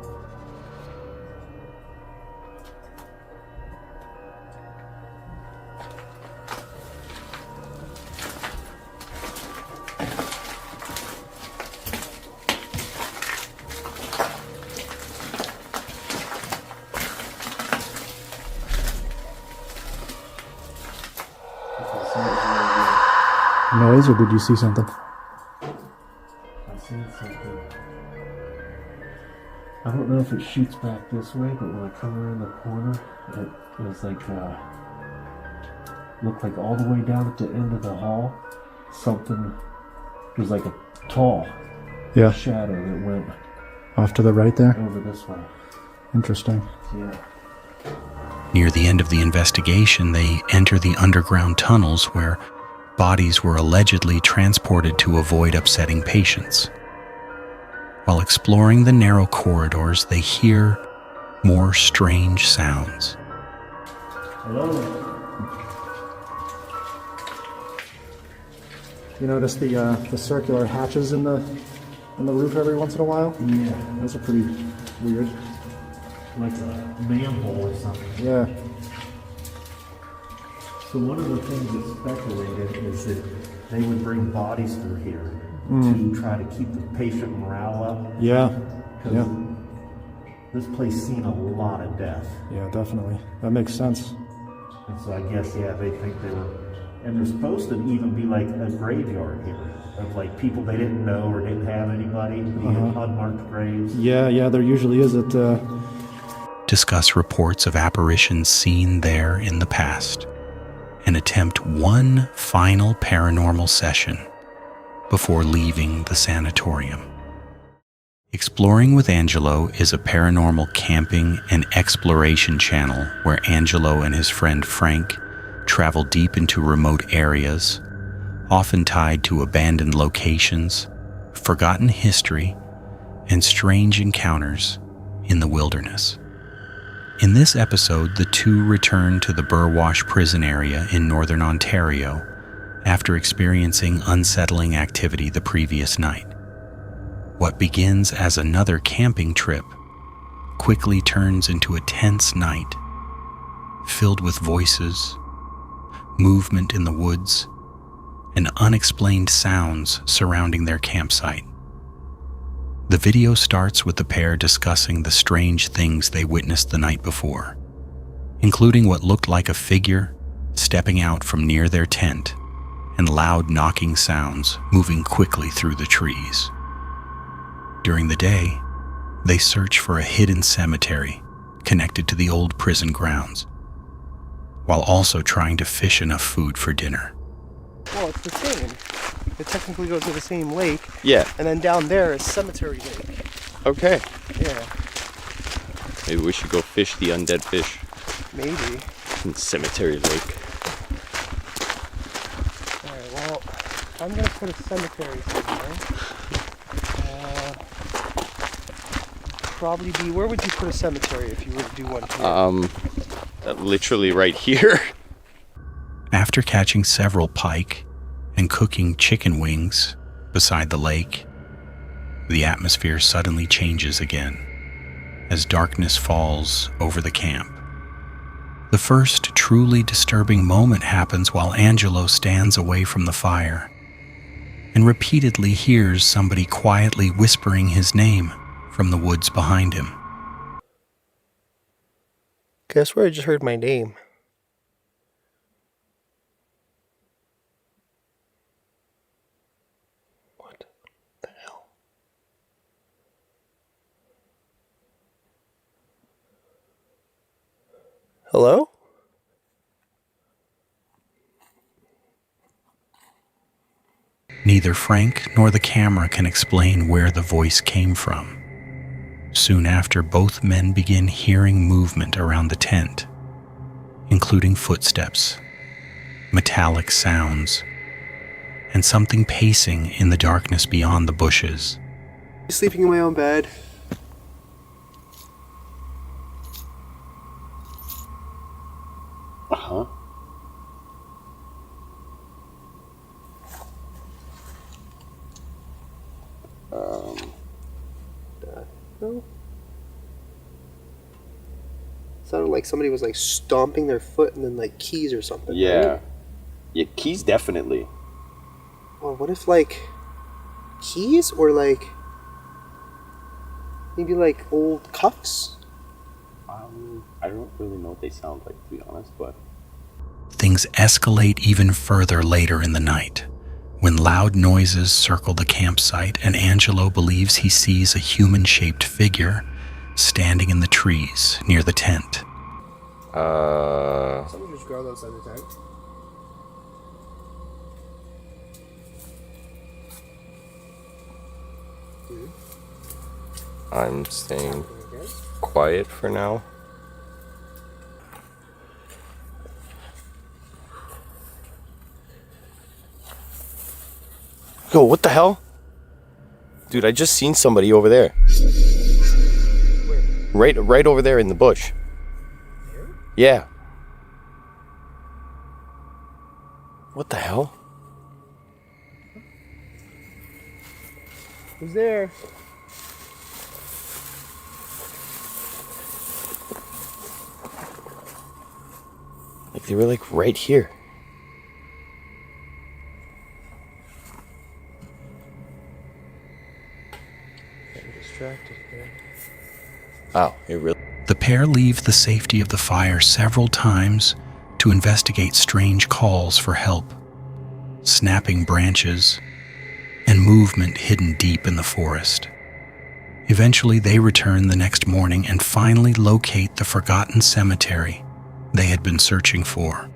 Noise, or did you see something? I seen something. I don't know if it shoots back this way, but when I come around the corner, it was like, looked like all the way down at the end of the hall, something, it was like a tall shadow that went Off to the right there? over this way. Interesting. Yeah. Near the end of the investigation, they enter the underground tunnels where bodies were allegedly transported to avoid upsetting patients. While exploring the narrow corridors, they hear more strange sounds. Hello? You notice the circular hatches in the roof every once in a while? Yeah. Those are pretty weird. Like a manhole or something. Yeah. So one of the things that's speculated is that they would bring bodies through here Mm. to try to keep the patient morale up. Yeah. Because Yeah. this place seen a lot of death. Yeah, definitely. That makes sense. And so I guess, they think they were, and there's supposed to even be like a graveyard here of like people they didn't know or didn't have anybody, unmarked graves. Yeah, there usually is at Discuss reports of apparitions seen there in the past, and attempt one final paranormal session before leaving the sanatorium. Exploring with Angelo is a paranormal camping and exploration channel where Angelo and his friend Frank travel deep into remote areas, often tied to abandoned locations, forgotten history, and strange encounters in the wilderness. In this episode, the two return to the Burwash prison area in northern Ontario after experiencing unsettling activity the previous night. What begins as another camping trip quickly turns into a tense night, filled with voices, movement in the woods, and unexplained sounds surrounding their campsite. The video starts with the pair discussing the strange things they witnessed the night before, including what looked like a figure stepping out from near their tent and loud knocking sounds moving quickly through the trees. During the day, they search for a hidden cemetery connected to the old prison grounds, while also trying to fish enough food for dinner. Well, it's the same. It technically goes to the same lake. Yeah. And then down there is Cemetery Lake. Okay. Yeah. Maybe we should go fish the undead fish. Maybe. In Cemetery Lake. Alright, well, I'm gonna put a cemetery somewhere. Probably be, where would you put a cemetery if you were to do one here? Literally right here. After catching several pike and cooking chicken wings beside the lake, the atmosphere suddenly changes again as darkness falls over the camp. The first truly disturbing moment happens while Angelo stands away from the fire and repeatedly hears somebody quietly whispering his name from the woods behind him. Guess where I just heard my name? What the hell? Hello? Neither Frank nor the camera can explain where the voice came from. Soon after, both men begin hearing movement around the tent, including footsteps, metallic sounds, and something pacing in the darkness beyond the bushes. Sleeping in my own bed. Uh-huh. No. Sounded like somebody was like stomping their foot and then like keys or something. Yeah. Right? Yeah, keys definitely. Oh, what if like keys or like maybe like old cuffs? I don't really know what they sound like, to be honest, but... Things escalate even further later in the night, when loud noises circle the campsite and Angelo believes he sees a human-shaped figure standing in the trees near the tent. Someone just growled outside the tent. I'm staying quiet for now. Yo, what the hell? Dude, I just seen somebody over there. Where? Right over there in the bush. There? Yeah. What the hell? Who's there? Like they were like right here. Wow, it really... The pair leave the safety of the fire several times to investigate strange calls for help, snapping branches, and movement hidden deep in the forest. Eventually, they return the next morning and finally locate the forgotten cemetery they had been searching for,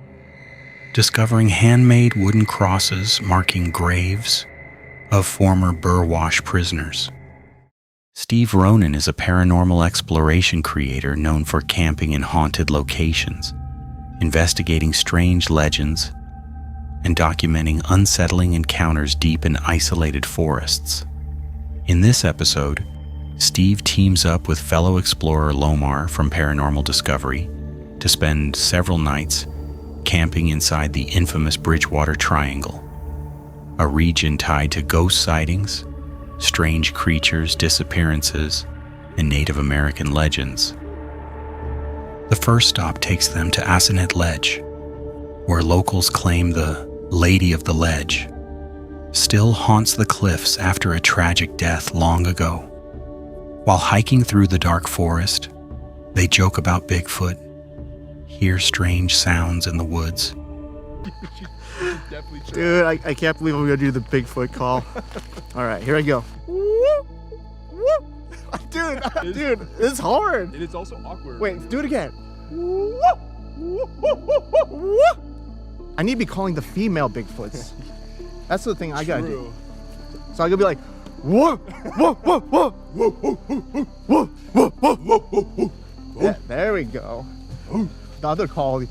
discovering handmade wooden crosses marking graves of former Burwash prisoners. Steve Ronan is a paranormal exploration creator known for camping in haunted locations, investigating strange legends, and documenting unsettling encounters deep in isolated forests. In this episode, Steve teams up with fellow explorer Lomar from Paranormal Discovery to spend several nights camping inside the infamous Bridgewater Triangle, a region tied to ghost sightings, strange creatures, disappearances, and Native American legends. The first stop takes them to Assinet Ledge, where locals claim the Lady of the Ledge still haunts the cliffs after a tragic death long ago. While hiking through the dark forest, they joke about Bigfoot, hear strange sounds in the woods. Dude, I can't believe I'm gonna do the Bigfoot call. All right, here I go. Dude, it's hard. It is also awkward. Wait, do it again. I need to be calling the female Bigfoots. That's the thing I gotta do. So I gotta be like, whoa, whoa, whoa, whoa, whoa, whoa, whoa, whoa, whoa. Yeah, there we go. The other call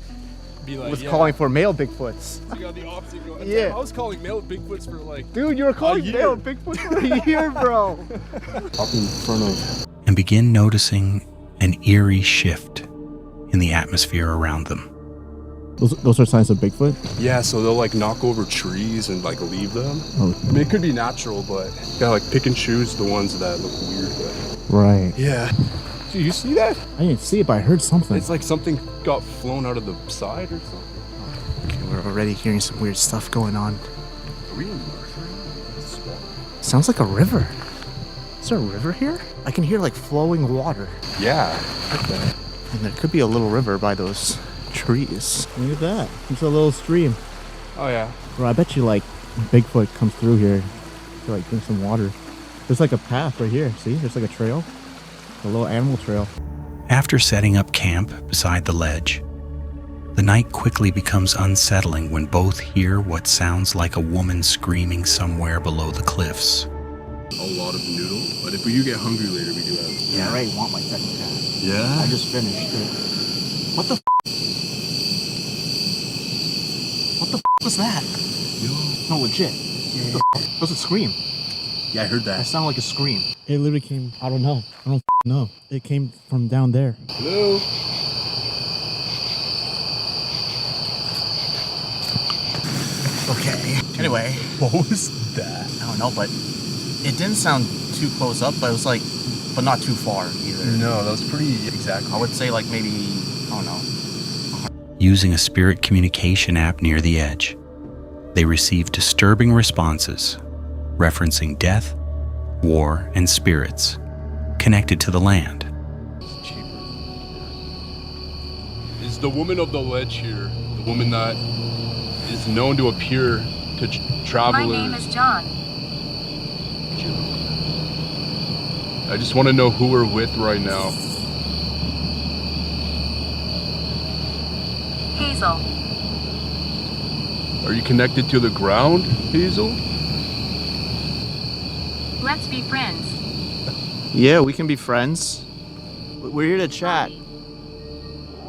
was calling for male Bigfoots. So you got the opposite going. Yeah. I was calling male Bigfoots for like... Dude, you were calling male Bigfoots for a year, bro. Up in front of... And begin noticing an eerie shift in the atmosphere around them. Those are signs of Bigfoot? Yeah, so they'll like knock over trees and like leave them. Oh. I mean, it could be natural, but you gotta like pick and choose the ones that look weird. But... Right. Yeah. Do you see that? I didn't see it, but I heard something. It's like something got flown out of the side or something. Okay, we're already hearing some weird stuff going on. Are we in Swamp? Sounds like a river. Is there a river here? I can hear like flowing water. Yeah. And there could be a little river by those trees. Look at that. It's a little stream. Oh yeah. Bro, I bet you like Bigfoot comes through here to like drink some water. There's like a path right here. See, there's like a trail. A little animal trail. After setting up camp beside the ledge, the night quickly becomes unsettling when both hear what sounds like a woman screaming somewhere below the cliffs. A lot of noodle, but if we do get hungry later, we do have... Yeah, I already want my second cat. Yeah? I just finished it. What the What the was that? Yo. No, legit. Yeah. That was a scream. Yeah, I heard that. That sounded like a scream. It literally came, I don't know. I don't know. It came from down there. Hello? Okay. Anyway. What was that? I don't know, but it didn't sound too close up, but it was like, but not too far either. No, that was pretty exact. I would say like maybe, I don't know. Using a spirit communication app near the edge, they receive disturbing responses referencing death, war, and spirits connected to the land. Is the woman of the ledge here the woman that is known to appear to travelers? My name is John. I just want to know who we're with right now. Hazel. Are you connected to the ground, Hazel? Let's be friends. Yeah, we can be friends. We're here to chat.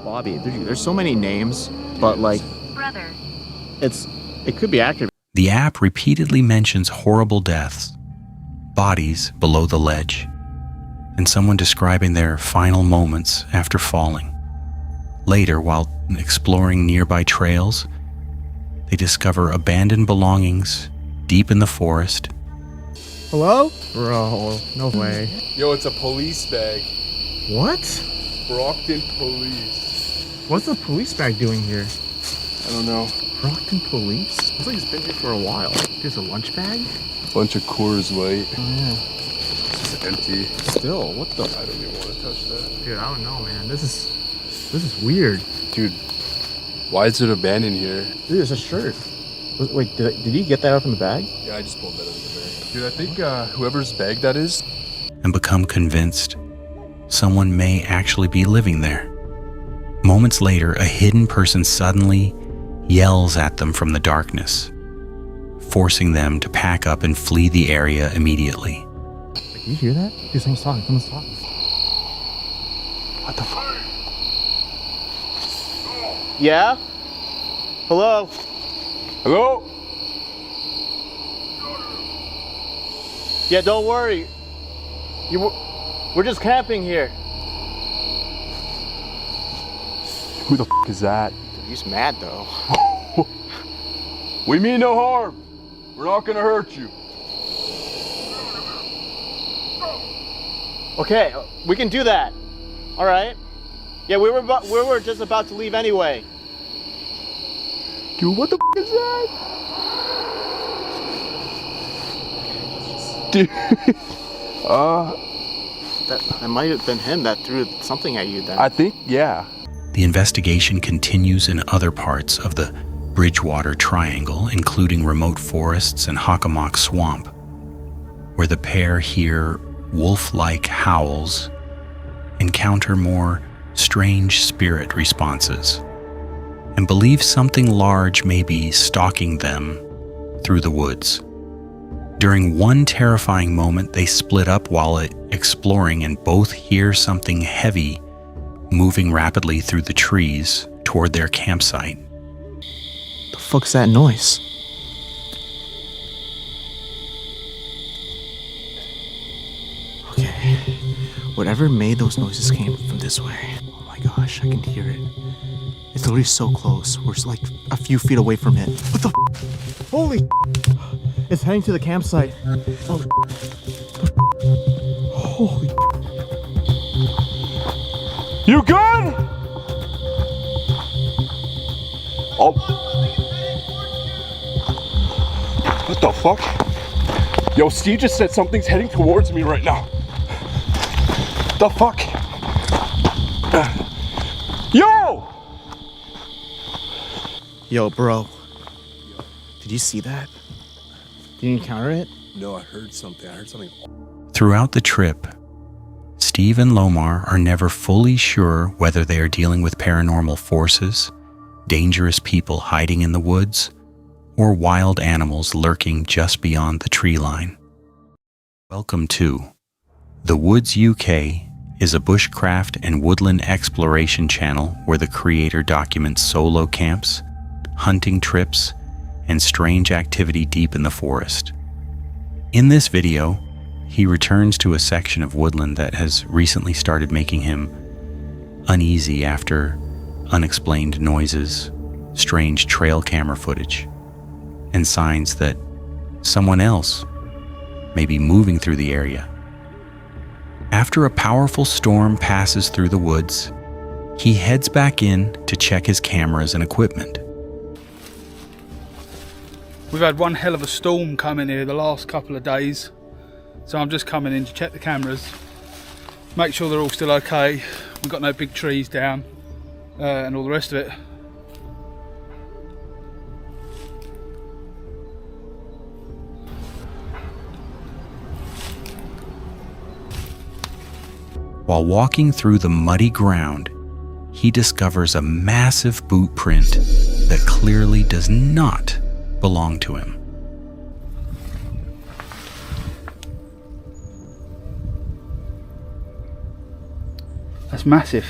Bobby, there's so many names, but like, Brother. it could be accurate. The app repeatedly mentions horrible deaths, bodies below the ledge, and someone describing their final moments after falling. Later, while exploring nearby trails, they discover abandoned belongings deep in the forest. Hello? Bro, no way. Yo, it's a police bag. What? Brockton Police. What's the police bag doing here? I don't know. Brockton Police? Looks like it's been here for a while. There's a lunch bag? Bunch of Coors Light. Oh, yeah. It's just empty. Still, what the? I don't even want to touch that. Dude, I don't know, man. This is weird. Dude, why is it abandoned here? Dude, it's a shirt. Wait, did you get that out from the bag? Yeah, I just pulled that out of the bag. Dude, I think whoever's bag that is. And become convinced someone may actually be living there. Moments later, a hidden person suddenly yells at them from the darkness, forcing them to pack up and flee the area immediately. Can you hear that? Dude, someone's talking. What the fuck? Yeah? Hello? Hello? Yeah, don't worry. We're just camping here. Who the f is that? Dude, he's mad though. We mean no harm. We're not gonna hurt you. Okay, we can do that. All right. Yeah, we were just about to leave anyway. Dude, what the f is that? Dude. That might have been him that threw something at you then. I think, yeah. The investigation continues in other parts of the Bridgewater Triangle, including remote forests and Hockomock Swamp, where the pair hear wolf-like howls, encounter more strange spirit responses, and believe something large may be stalking them through the woods. During one terrifying moment, they split up while exploring and both hear something heavy moving rapidly through the trees toward their campsite. The fuck's that noise? Okay. Whatever made those noises came from this way. Oh my gosh, I can hear it. It's literally so close. We're like a few feet away from it. What the f? Holy It's heading to the campsite. Oh. Holy You good? Oh. What the fuck? Yo, Steve just said something's heading towards me right now. The fuck? Yo! Yo, bro. Did you see that? Did you encounter it? No, I heard something. Throughout the trip, Steve and Lomar are never fully sure whether they are dealing with paranormal forces, dangerous people hiding in the woods, or wild animals lurking just beyond the tree line. Welcome to The Woods UK is a bushcraft and woodland exploration channel where the creator documents solo camps, hunting trips, and strange activity deep in the forest. In this video, he returns to a section of woodland that has recently started making him uneasy after unexplained noises, strange trail camera footage, and signs that someone else may be moving through the area. After a powerful storm passes through the woods, he heads back in to check his cameras and equipment. We've had one hell of a storm come in here the last couple of days, so I'm just coming in to check the cameras, make sure they're all still okay, we've got no big trees down, and all the rest of it. While walking through the muddy ground, he discovers a massive boot print that clearly does not belong to him. That's massive.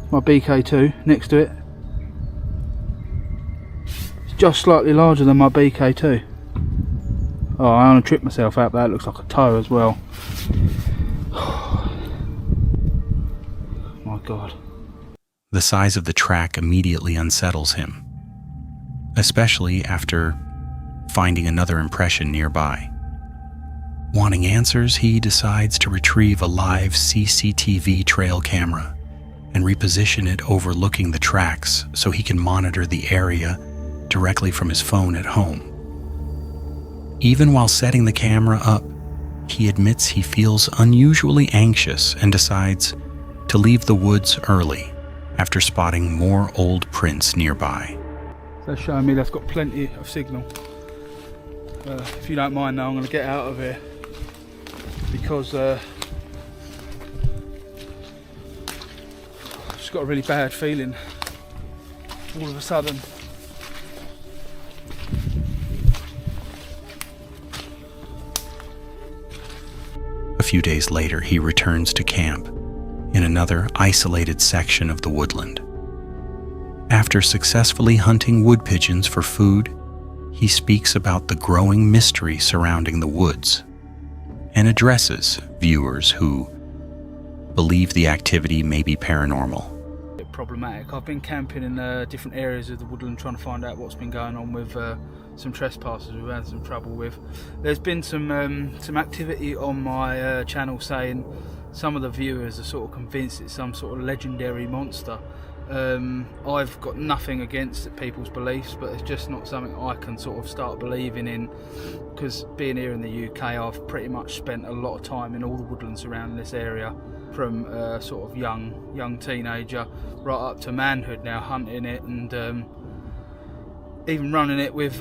My BK2 next to it. It's just slightly larger than my BK2. Oh, I want to trip myself out, but that looks like a toe as well. My God. The size of the track immediately unsettles him, especially after finding another impression nearby. Wanting answers, he decides to retrieve a live CCTV trail camera and reposition it overlooking the tracks so he can monitor the area directly from his phone at home. Even while setting the camera up, he admits he feels unusually anxious and decides to leave the woods early after spotting more old prints nearby. That's showing me that's got plenty of signal. If you don't mind now, I'm going to get out of here because I've just got a really bad feeling all of a sudden. A few days later, he returns to camp in another isolated section of the woodland. After successfully hunting wood pigeons for food, he speaks about the growing mystery surrounding the woods and addresses viewers who believe the activity may be paranormal. A bit problematic. I've been camping in different areas of the woodland trying to find out what's been going on with some trespassers we've had some trouble with. There's been some activity on my channel saying some of the viewers are sort of convinced it's some sort of legendary monster. I've got nothing against people's beliefs, but it's just not something I can sort of start believing in, because being here in the UK, I've pretty much spent a lot of time in all the woodlands around this area, from sort of young teenager right up to manhood now, hunting it and even running it with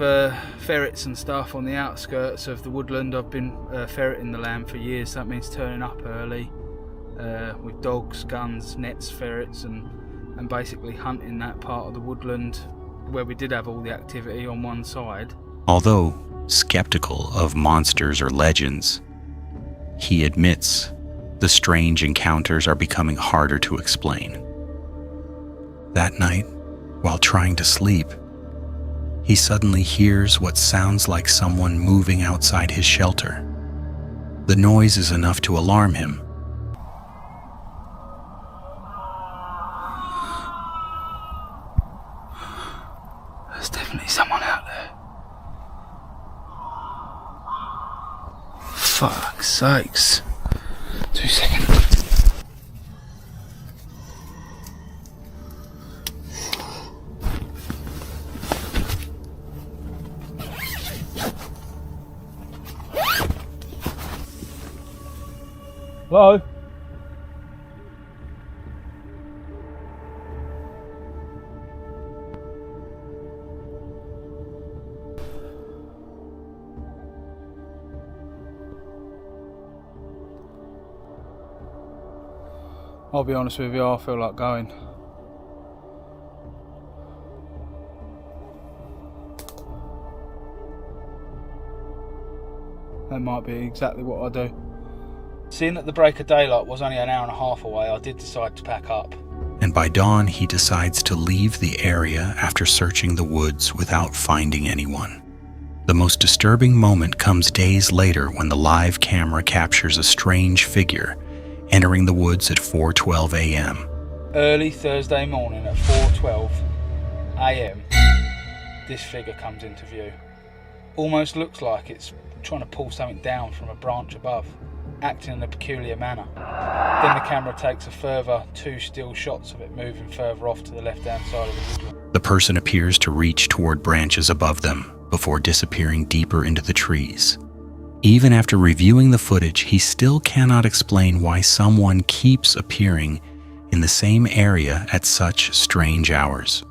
ferrets and stuff on the outskirts of the woodland. I've been ferreting the land for years, so that means turning up early with dogs, guns, nets, ferrets, and basically hunting that part of the woodland where we did have all the activity on one side. Although skeptical of monsters or legends, he admits the strange encounters are becoming harder to explain. That night, while trying to sleep, he suddenly hears what sounds like someone moving outside his shelter. The noise is enough to alarm him. There's definitely someone out there. Fuck's sakes. 2 seconds. Hello? I'll be honest with you, I feel like going. That might be exactly what I do. Seeing that the break of daylight was only an hour and a half away, I did decide to pack up. And by dawn, he decides to leave the area after searching the woods without finding anyone. The most disturbing moment comes days later when the live camera captures a strange figure entering the woods at 4:12 a.m. Early Thursday morning at 4:12 a.m. this figure comes into view. Almost looks like it's trying to pull something down from a branch above, acting in a peculiar manner. Then the camera takes a further 2 still shots of it moving further off to the left-hand side of the woodland. The person appears to reach toward branches above them before disappearing deeper into the trees. Even after reviewing the footage, he still cannot explain why someone keeps appearing in the same area at such strange hours.